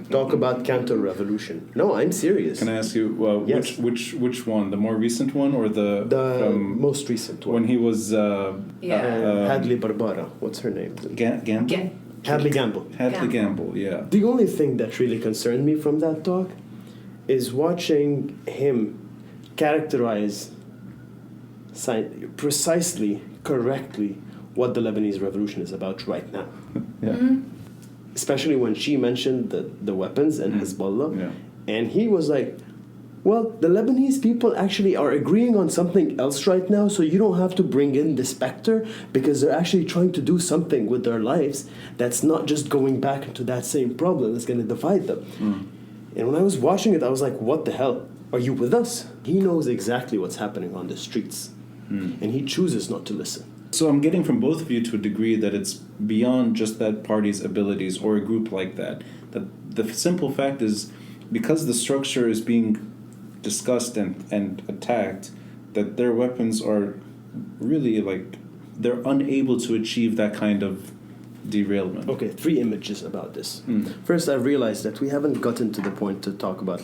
Talk about counter-revolution. No, I'm serious. Can I ask you, yes. which one? The more recent one or the most recent one? When he was... Hadley Barbara. What's her name? Gamble? Hadley Gamble. Hadley Gamble, yeah. The only thing that really concerned me from that talk is watching him characterize precisely, correctly, what the Lebanese revolution is about right now. Especially when she mentioned the weapons and Hezbollah. And he was like, well, the Lebanese people actually are agreeing on something else right now, so you don't have to bring in the specter, because they're actually trying to do something with their lives that's not just going back into that same problem that's going to divide them. And when I was watching it, I was like, what the hell? Are you with us? He knows exactly what's happening on the streets. And he chooses not to listen. So I'm getting from both of you to a degree that it's beyond just that party's abilities or a group like that. That the simple fact is, because the structure is being discussed and attacked, that their weapons are really they're unable to achieve that kind of derailment. Okay, 3 images about this. First, I realized that we haven't gotten to the point to talk about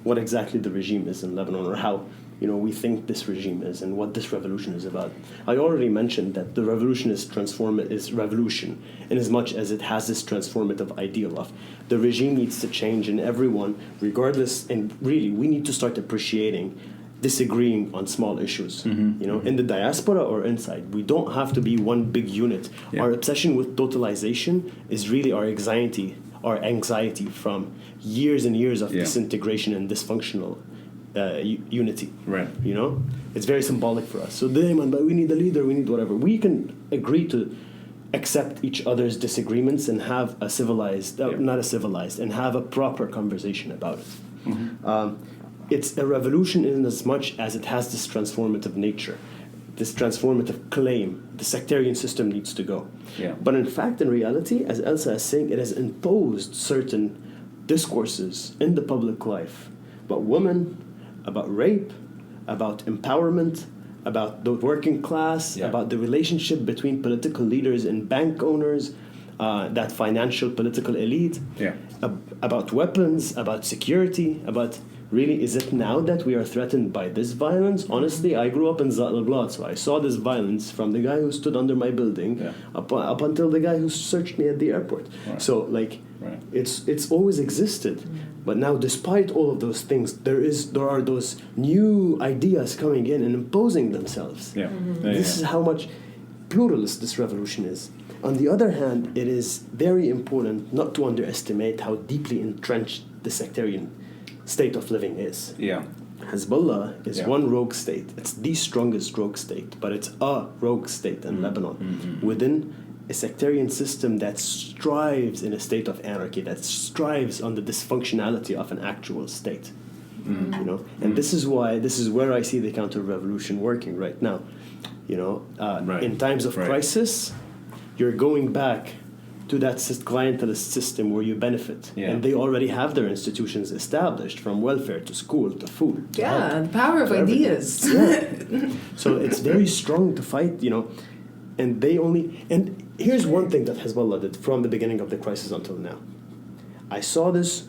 what exactly the regime is in Lebanon, or how we think this regime is and what this revolution is about. I already mentioned that the revolution is revolution in as much as it has this transformative ideal of the regime needs to change, and everyone, regardless, and really we need to start appreciating disagreeing on small issues, in the diaspora or inside. We don't have to be one big unit. Yeah. Our obsession with totalization is really our anxiety from years and years of disintegration and dysfunctional unity. Right. It's very symbolic for us. So, but we need a leader, we need whatever. We can agree to accept each other's disagreements and have a civilized, and have a proper conversation about it. Mm-hmm. It's a revolution in as much as it has this transformative nature, this transformative claim. The sectarian system needs to go. Yeah. But in fact, in reality, as Elsa is saying, it has imposed certain discourses in the public life about women, about rape, about empowerment, about the working class, about the relationship between political leaders and bank owners, that financial political elite, about weapons, about security, about... Really, is it now that we are threatened by this violence? Honestly, I grew up in Zat al-Blad, so I saw this violence from the guy who stood under my building up until the guy who searched me at the airport. Right. So, it's always existed. But now, despite all of those things, there are those new ideas coming in and imposing themselves. Yeah. This is how much pluralist this revolution is. On the other hand, it is very important not to underestimate how deeply entrenched the sectarian state of living is. Yeah. Hezbollah is one rogue state. It's the strongest rogue state, but it's a rogue state in Lebanon within a sectarian system that strives in a state of anarchy, that strives on the dysfunctionality of an actual state. And this is where I see the counter-revolution working right now. In times of crisis, you're going back to that clientelist system where you benefit. Yeah. And they already have their institutions established, from welfare to school to food. To health, the power of ideas. So it's very strong to fight, and here's one thing that Hezbollah did from the beginning of the crisis until now. I saw this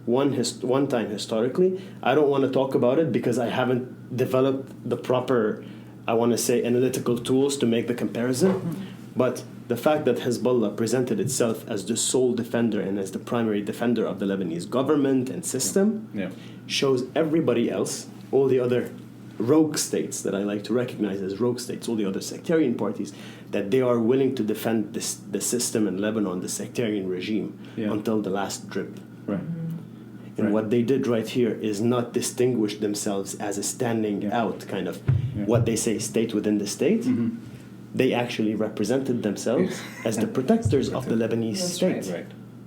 one time historically. I don't want to talk about it because I haven't developed the proper, I want to say, analytical tools to make the comparison. But the fact that Hezbollah presented itself as the sole defender and as the primary defender of the Lebanese government and system shows everybody else, all the other rogue states that I like to recognize as rogue states, all the other sectarian parties, that they are willing to defend the system in Lebanon, the sectarian regime, until the last drip. Right. And what they did right here is not distinguish themselves as a standing out kind of what they say state within the state. They actually represented themselves as the protectors of the Lebanese state.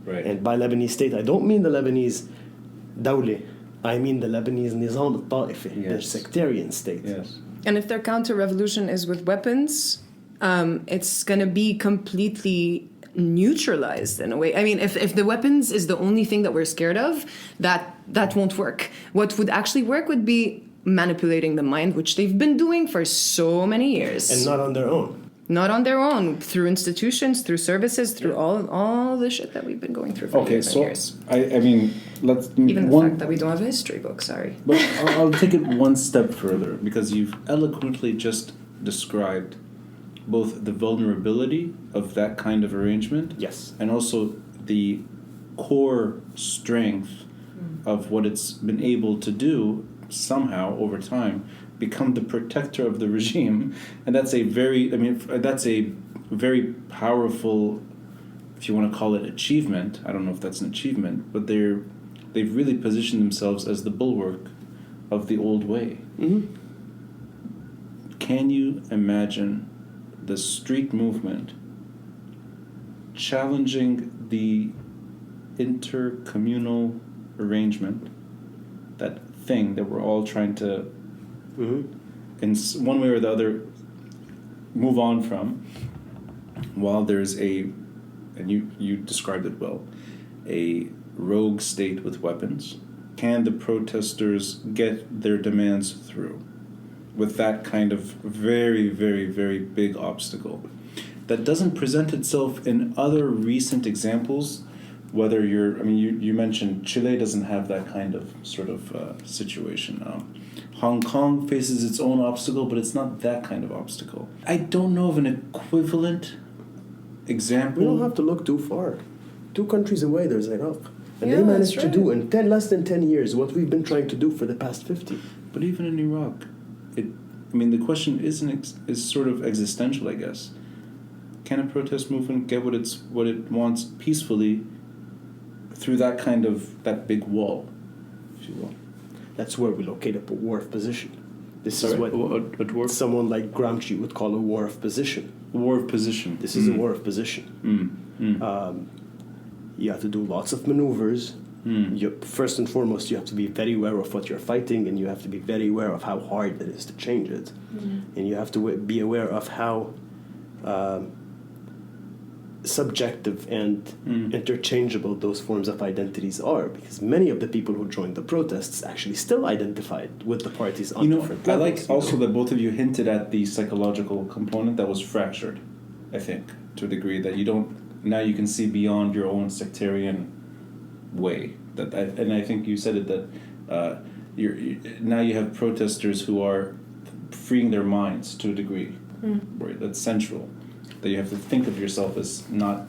Right. And by Lebanese state, I don't mean the Lebanese dawla. I mean the Lebanese nizam al-ta'ifi, the sectarian state. Yes. And if their counter-revolution is with weapons, it's going to be completely neutralized in a way. I mean, if the weapons is the only thing that we're scared of, that won't work. What would actually work would be manipulating the mind, which they've been doing for so many years. And not on their own. Not on their own, through institutions, through services, through all the shit that we've been going through for years and years. I mean, let's... Even the fact that we don't have a history book, sorry. But I'll take it one step further, because you've eloquently just described both the vulnerability of that kind of arrangement, and also the core strength of what it's been able to do somehow over time, become the protector of the regime. And that's a very powerful, if you want to call it achievement. I don't know if that's an achievement, but they've really positioned themselves as the bulwark of the old way. Can you imagine the street movement challenging the intercommunal arrangement, that thing that we're all trying to, in one way or the other, move on from, while there's and you described it well, a rogue state with weapons? Can the protesters get their demands through with that kind of very, very, very big obstacle that doesn't present itself in other recent examples? Whether you mentioned Chile doesn't have that kind of sort of situation. Hong Kong faces its own obstacle, but it's not that kind of obstacle. I don't know of an equivalent example. We don't have to look too far. 2 countries away, there's Iraq. And Yeah, they managed that's to do right. in less than 10 years what we've been trying to do for the past 50. But even in Iraq, the question is sort of existential, I guess. Can a protest movement get what it wants peacefully through that big wall, if you will? That's where we locate a war of position. This is what war? someone like Gramsci would call a war of position. War of position. This is a war of position. You have to do lots of maneuvers. First and foremost, you have to be very aware of what you're fighting, and you have to be very aware of how hard it is to change it. And you have to be aware of how subjective and interchangeable those forms of identities are, because many of the people who joined the protests actually still identified with the parties on different levels. I like also that both of you hinted at the psychological component that was fractured, I think, to a degree, that now you can see beyond your own sectarian way. And I think you said it, that now you have protesters who are freeing their minds to a degree, right? That's central. That you have to think of yourself as not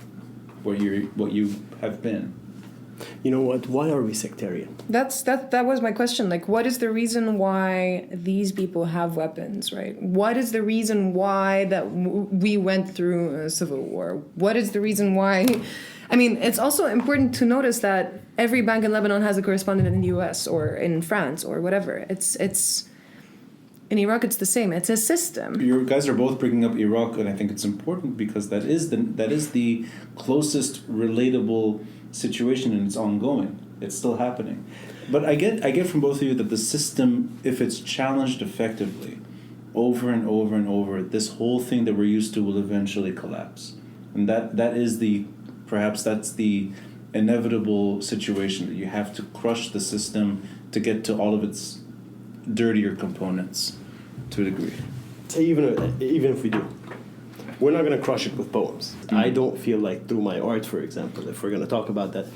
what you have been. You know what? Why are we sectarian? That was my question. Like, what is the reason why these people have weapons, right? What is the reason why that we went through a civil war? What is the reason why? I mean, it's also important to notice that every bank in Lebanon has a correspondent in the U.S. or in France or whatever. It's in Iraq, it's the same. It's a system. You guys are both bringing up Iraq, and I think it's important because that is the closest relatable situation, and it's ongoing. It's still happening. But I get from both of you that the system, if it's challenged effectively, over and over and over, this whole thing that we're used to will eventually collapse, and that's the inevitable situation, that you have to crush the system to get to all of its dirtier components to a degree. So even if we do, we're not going to crush it with poems. I don't feel like through my art, for example, if we're going to talk about that,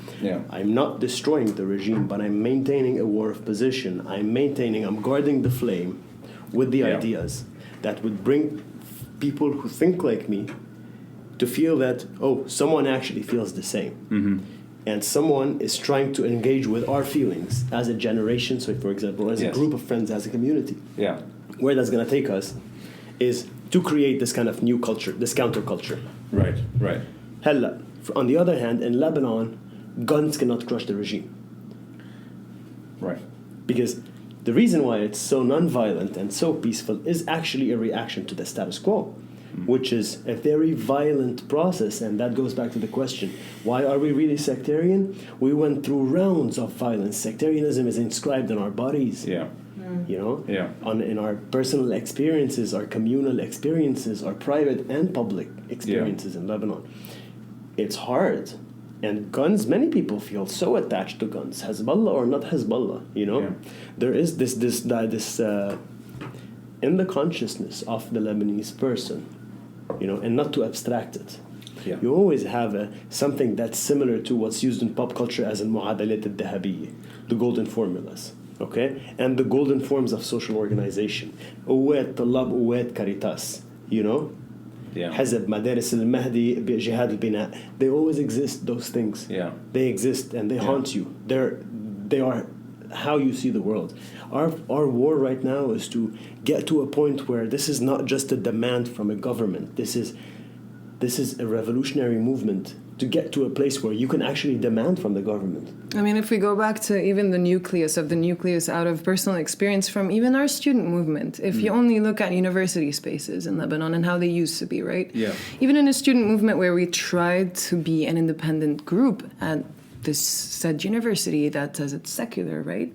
I'm not destroying the regime, but I'm maintaining a war of position. I'm guarding the flame with the ideas that would bring people who think like me to feel that, someone actually feels the same. And someone is trying to engage with our feelings as a generation, so for example, as a group of friends, as a community. Where that's going to take us is to create this kind of new culture, this counterculture. Right. Hella. On the other hand, in Lebanon, guns cannot crush the regime. Right. Because the reason why it's so nonviolent and so peaceful is actually a reaction to the status quo, which is a very violent process. And that goes back to the question, why are we really sectarian? We went through rounds of violence. Sectarianism is inscribed in our bodies. In our personal experiences, our communal experiences, our private and public experiences in Lebanon. It's hard. And guns, many people feel so attached to guns, Hezbollah or not Hezbollah, There is this in the consciousness of the Lebanese person, and not to abstract it. You always have something that's similar to what's used in pop culture as al-mu'adalat al-dhahabiyya, the golden formulas, okay? And the golden forms of social organization. Uwait Talab, Uwait Caritas, Hazab, Madaris al-Mahdi, Jihad al-Bina. They always exist, those things. They exist and they haunt you. They are how you see the world. Our war right now is to get to a point where this is not just a demand from a government. This is a revolutionary movement to get to a place where you can actually demand from the government. I mean, if we go back to even the nucleus out of personal experience from even our student movement, if you only look at university spaces in Lebanon and how they used to be, right? Even in a student movement where we tried to be an independent group at this said university that says it's secular, right?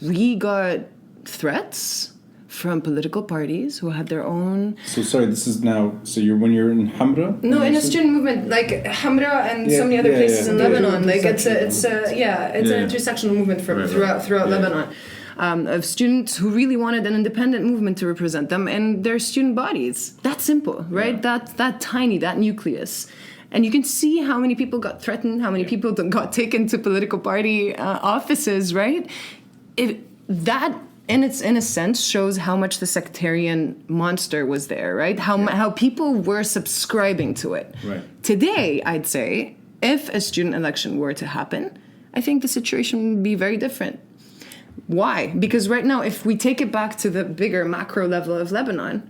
We got threats from political parties who had their own... So sorry, this is now... So when you're in Hamra? No, in a student movement, like Hamra and so many other places in Lebanon. Like it's an intersectional movement throughout Lebanon. Of students who really wanted an independent movement to represent them and their student bodies. That simple, right? That tiny, that nucleus. And you can see how many people got threatened, how many people got taken to political party offices, right? that in a sense shows how much the sectarian monster was there, right? How people were subscribing to it. Right. Today, I'd say, if a student election were to happen, I think the situation would be very different. Why? Because right now, if we take it back to the bigger macro level of Lebanon,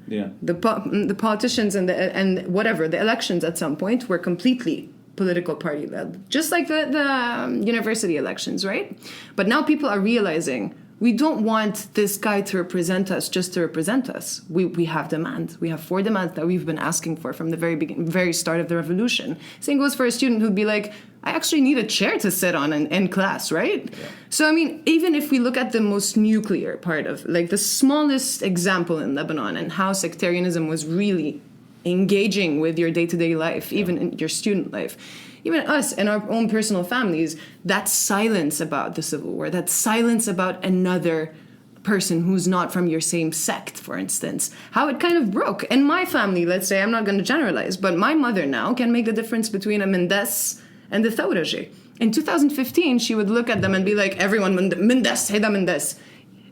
the politicians and the elections at some point were completely political party led, just like the university elections, right? But now people are realizing we don't want this guy to represent us just to represent us. We have demands. We have 4 demands that we've been asking for from the very start of the revolution. Same goes for a student who'd be like, I actually need a chair to sit on in class, right? Yeah. So, I mean, even if we look at the most nuclear part of, like, the smallest example in Lebanon and how sectarianism was really engaging with your day-to-day life, even in your student life, even us in our own personal families, that silence about the civil war, that silence about another person who's not from your same sect, for instance, how it kind of broke. In my family, let's say, I'm not going to generalize, but my mother now can make the difference between a Mendes and the Thawraji. In 2015, she would look at them and be like, everyone Mendes, Heda Mendes.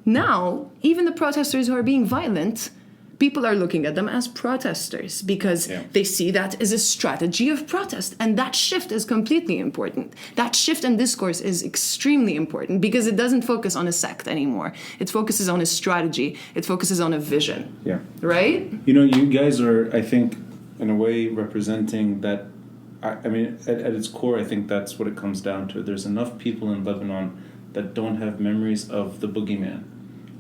Now, even the protesters who are being violent, people are looking at them as protesters because they see that as a strategy of protest. And that shift is completely important. That shift in discourse is extremely important because it doesn't focus on a sect anymore. It focuses on a strategy. It focuses on a vision. Yeah. Right? You know, you guys are, I think, in a way representing that. I mean, at its core, I think that's what it comes down to. There's enough people in Lebanon that don't have memories of the boogeyman.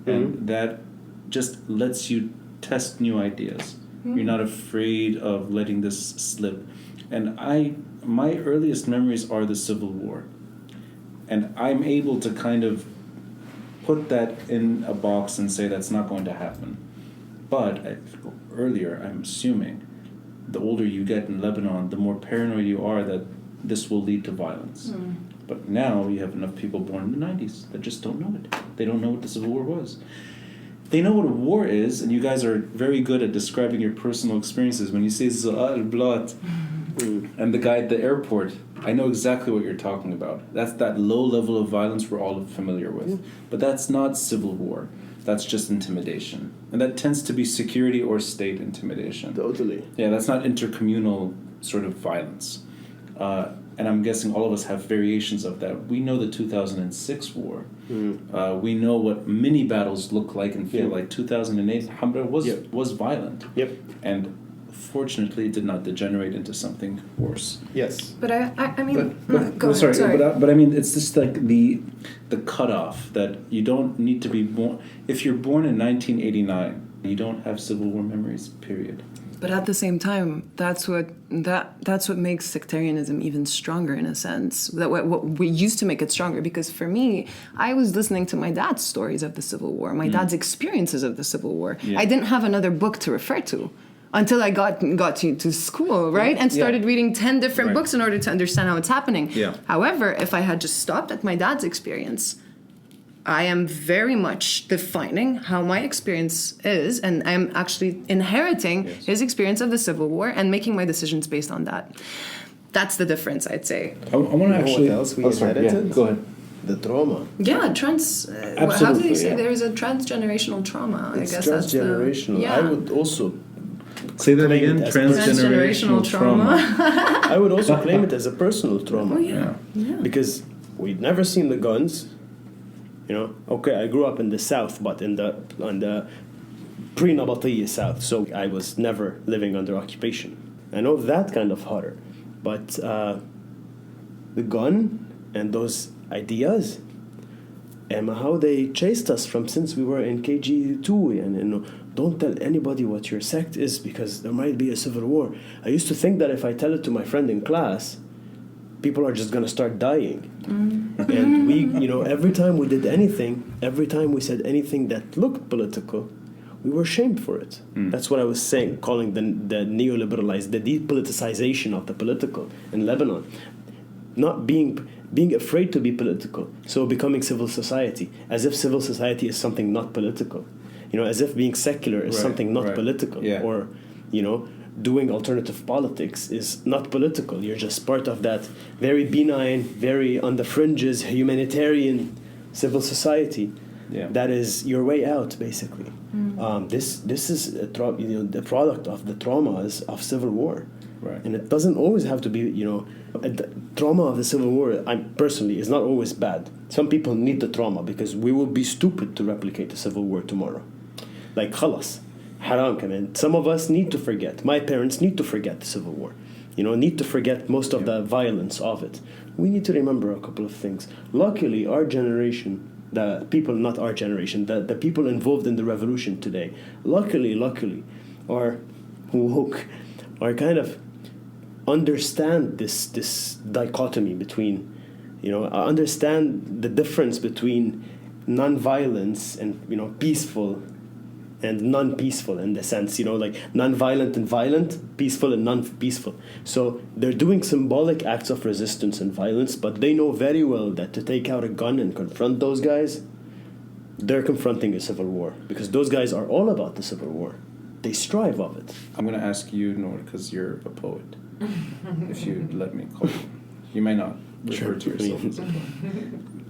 And that just lets you test new ideas. You're not afraid of letting this slip. And my earliest memories are the Civil War. And I'm able to kind of put that in a box and say that's not going to happen. But earlier, I'm assuming, the older you get in Lebanon, the more paranoid you are that this will lead to violence. But now you have enough people born in the 90s that just don't know it. They don't know what the Civil War was. They know what a war is, and you guys are very good at describing your personal experiences. When you say Za'al al-Blat and the guy at the airport, I know exactly what you're talking about. That's that low level of violence we're all familiar with. But that's not civil war. That's just intimidation. And that tends to be security or state intimidation. Totally. Yeah, that's not intercommunal sort of violence. And I'm guessing all of us have variations of that. We know the 2006 war. We know what mini battles look like and feel like. 2008, Hamra was violent. And fortunately, it did not degenerate into something worse. Yes. But I mean, go ahead. Sorry. But I mean, it's just like the cutoff that you don't need to be born. If you're born in 1989, you don't have Civil War memories, period. But at the same time, that's what makes sectarianism even stronger in a sense. That what we used to make it stronger. Because for me, I was listening to my dad's stories of the Civil War, my dad's experiences of the Civil War. I didn't have another book to refer to until I got to school, right? And started reading 10 different books in order to understand how it's happening. However, if I had just stopped at my dad's experience, I am very much defining how my experience is, and I'm actually inheriting his experience of the Civil War and making my decisions based on that. That's the difference, I'd say. I want to actually... What else we inherited? Go ahead. The trauma. Yeah, how do they say there is a transgenerational trauma? I guess that's transgenerational. I would also... Say that again, transgenerational trauma. I would also claim it as a personal trauma. Oh, yeah. Because we'd never seen the guns. You know, okay, I grew up in the South, but on the pre-Nabatiyya South, so I was never living under occupation. I know that kind of horror, but the gun and those ideas, and how they chased us from since we were in KG2, and you know, don't tell anybody what your sect is because there might be a civil war. I used to think that if I tell it to my friend in class, people are just going to start dying. And we, you know, every time we did anything, every time we said anything that looked political, we were shamed for it. That's what I was saying, calling the neoliberalized, the depoliticization of the political in Lebanon. Not being afraid to be political, so becoming civil society, as if civil society is something not political. You know, as if being secular is something not political. Or, you know, doing alternative politics is not political. You're just part of that very benign, very on the fringes, humanitarian civil society. Yeah. That is your way out, basically. This is the product of the traumas of civil war. Right. And it doesn't always have to be, the trauma of the Civil War, personally, is not always bad. Some people need the trauma because we will be stupid to replicate the Civil War tomorrow. Like, khalas, haram kaman. Some of us need to forget. My parents need to forget the Civil War. Need to forget most of the violence of it. We need to remember a couple of things. Luckily, our generation, the people, not our generation, the people involved in the revolution today, luckily, are woke, are kind of understand this dichotomy between, understand the difference between non-violence and, peaceful and non-peaceful, in the sense, like non-violent and violent, peaceful and non-peaceful. So they're doing symbolic acts of resistance and violence, but they know very well that to take out a gun and confront those guys, they're confronting a civil war, because those guys are all about the civil war. They strive of it. I'm going to ask you, Nour, because you're a poet, if you let me call you. You may not refer to yourself as a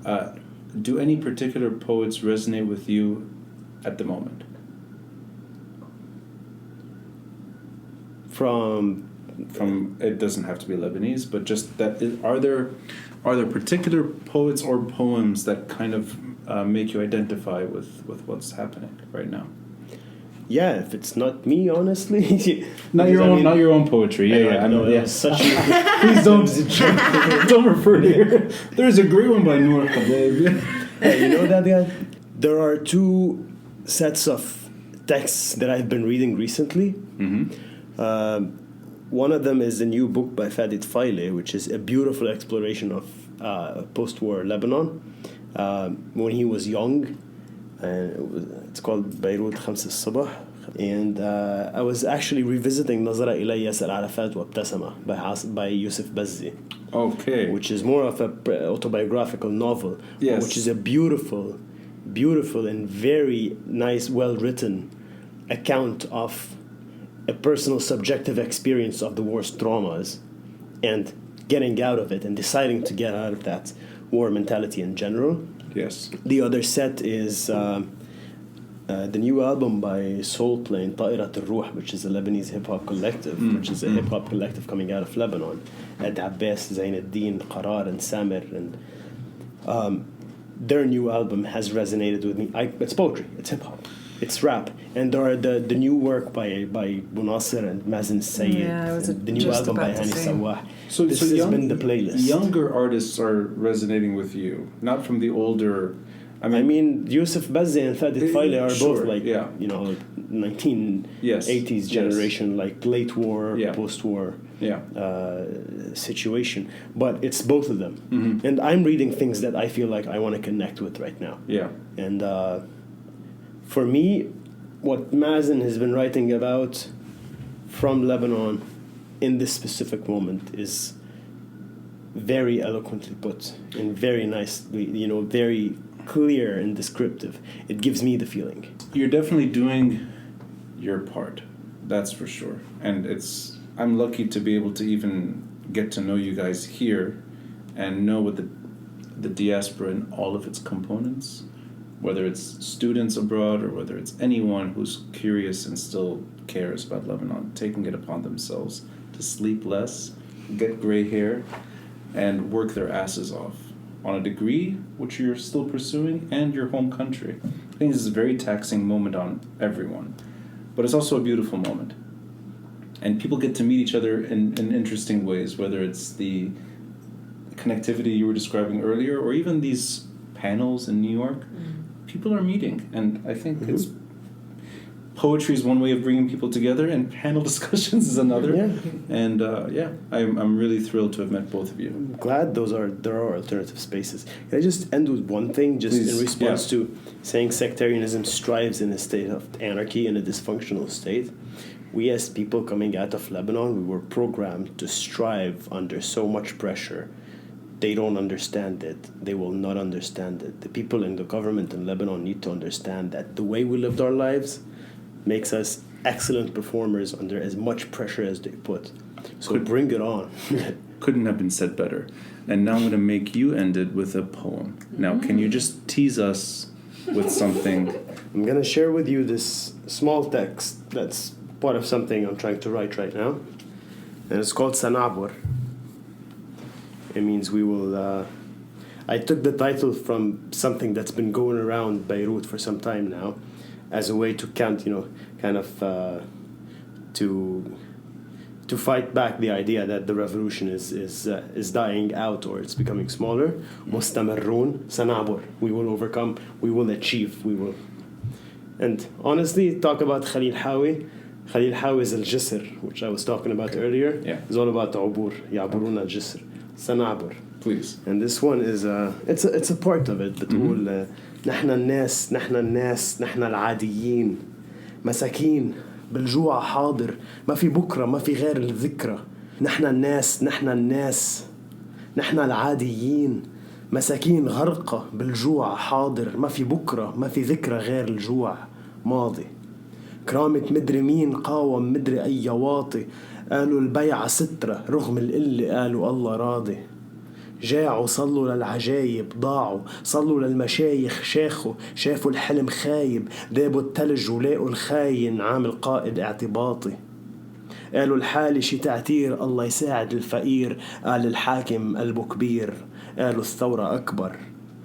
poet. Do any particular poets resonate with you at the moment? From it doesn't have to be Lebanese, but just that are there particular poets or poems that kind of make you identify with what's happening right now? Yeah, if it's not me, honestly. Not your own poetry. Yeah, I know. Yeah. Please don't refer to it. There's a great one by Nour Hodeib. Hey, you know that guy? There are two sets of texts that I've been reading recently. Mm-hmm. One of them is a new book by Fadi Tfaili, which is a beautiful exploration of post-war Lebanon when he was young. It's called Beirut Banyan. And I was actually revisiting Nazara ila Yasser Arafat wa Ibtasama by Yusuf Bazzi. Okay. Which is more of an autobiographical novel. Yes. Which is a beautiful and very nice, well-written account of a personal subjective experience of the war's traumas and getting out of it and deciding to get out of that war mentality in general. Yes. The other set is the new album by Soul Plane, Ta'irat al-Ruh, which is a Lebanese hip-hop collective, which is a hip-hop collective coming out of Lebanon. Ad Abbas, Zain al-Din, Qarar, and Samir. And their new album has resonated with me. It's poetry, it's hip-hop, it's rap. And there are the new work by Bunasir and Mazen Sayyid. Yeah, the new album by Hani Sawah. So this has been the playlist. Younger artists are resonating with you, not from the older. I mean, Yusuf Bazzi and Fadi Tfaili are both like, 1980s generation, like late war, post-war situation. But it's both of them. Mm-hmm. And I'm reading things that I feel like I want to connect with right now. Yeah. And for me, what Mazen has been writing about from Lebanon in this specific moment is very eloquently put and very nicely, very clear and descriptive. It gives me the feeling. You're definitely doing your part, that's for sure. And I'm lucky to be able to even get to know you guys here and know what the diaspora in all of its components, whether it's students abroad or whether it's anyone who's curious and still cares about Lebanon, taking it upon themselves to sleep less, get gray hair, and work their asses off on a degree which you're still pursuing and your home country. I think this is a very taxing moment on everyone, but it's also a beautiful moment. And people get to meet each other in interesting ways, whether it's the connectivity you were describing earlier or even these panels in New York. People are meeting, and I think it's poetry is one way of bringing people together, and panel discussions is another. Yeah. And I'm really thrilled to have met both of you. I'm glad there are alternative spaces. Can I just end with one thing, just in response to saying sectarianism strives in a state of anarchy, in a dysfunctional state? We as people coming out of Lebanon, we were programmed to strive under so much pressure. They don't understand it. They will not understand it. The people in the government in Lebanon need to understand that the way we lived our lives makes us excellent performers under as much pressure as they put. So bring it on. Couldn't have been said better. And now I'm going to make you end it with a poem. Now, can you just tease us with something. I'm going to share with you this small text that's part of something I'm trying to write right now. And it's called Sanabur. It means we will... I took the title from something that's been going around Beirut for some time now as a way to to fight back the idea that the revolution is dying out or it's becoming smaller. مستمرون سنعبر. We will overcome, we will achieve, we will. And honestly, talk about Khalil Hawi. Khalil Hawi's الجسر, which I was talking about earlier. Yeah. It's all about عبور. يعبرون الجسر. سنعبر. Please. And this one is it's a part of it. بتقول نحن الناس نحن العاديين مساكين بالجوع حاضر ما في بكرة ما في غير الذكرى نحن الناس نحن العاديين مساكين غرقة بالجوع حاضر ما في بكرة ما في ذكرى غير الجوع ماضي كرامة مدري مين قاوم مدري أي واطي قالوا البيعة سترة رغم القلة قالوا الله راضي جاعوا صلوا للعجايب ضاعوا صلوا للمشايخ شاخوا شافوا الحلم خايب دابوا التلج ولاقوا الخاين عامل قائد اعتباطي قالوا الحالة شي تعتير الله يساعد الفقير قال الحاكم قلبه كبير قالوا الثورة أكبر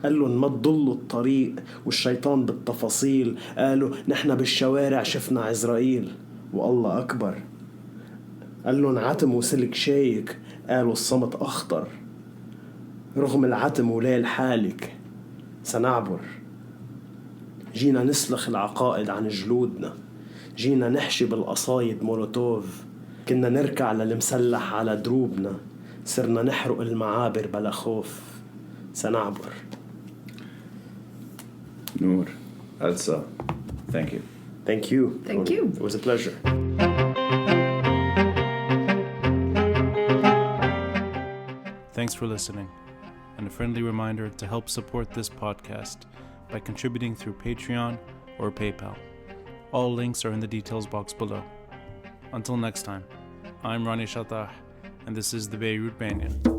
قالوا ما تضلوا الطريق والشيطان بالتفاصيل قالوا نحن بالشوارع شفنا عزرائيل والله أكبر قالوا انعتم وسلك شايك قالوا الصمت أخطر رغم العتم وليل حالك سنعبر جينا نسلخ العقائد عن جلودنا جينا نحشي بالقصايد مولوتوف كنا نركع للمسلح على دروبنا صرنا نحرق المعابر بلا خوف سنعبر. Nour, Elsa, thank you. Thank you. Thank you. It was a pleasure. Thanks for listening. And a friendly reminder to help support this podcast by contributing through Patreon or PayPal. All links are in the details box below. Until next time, I'm Rani Shatah, and this is the Beirut Banyan.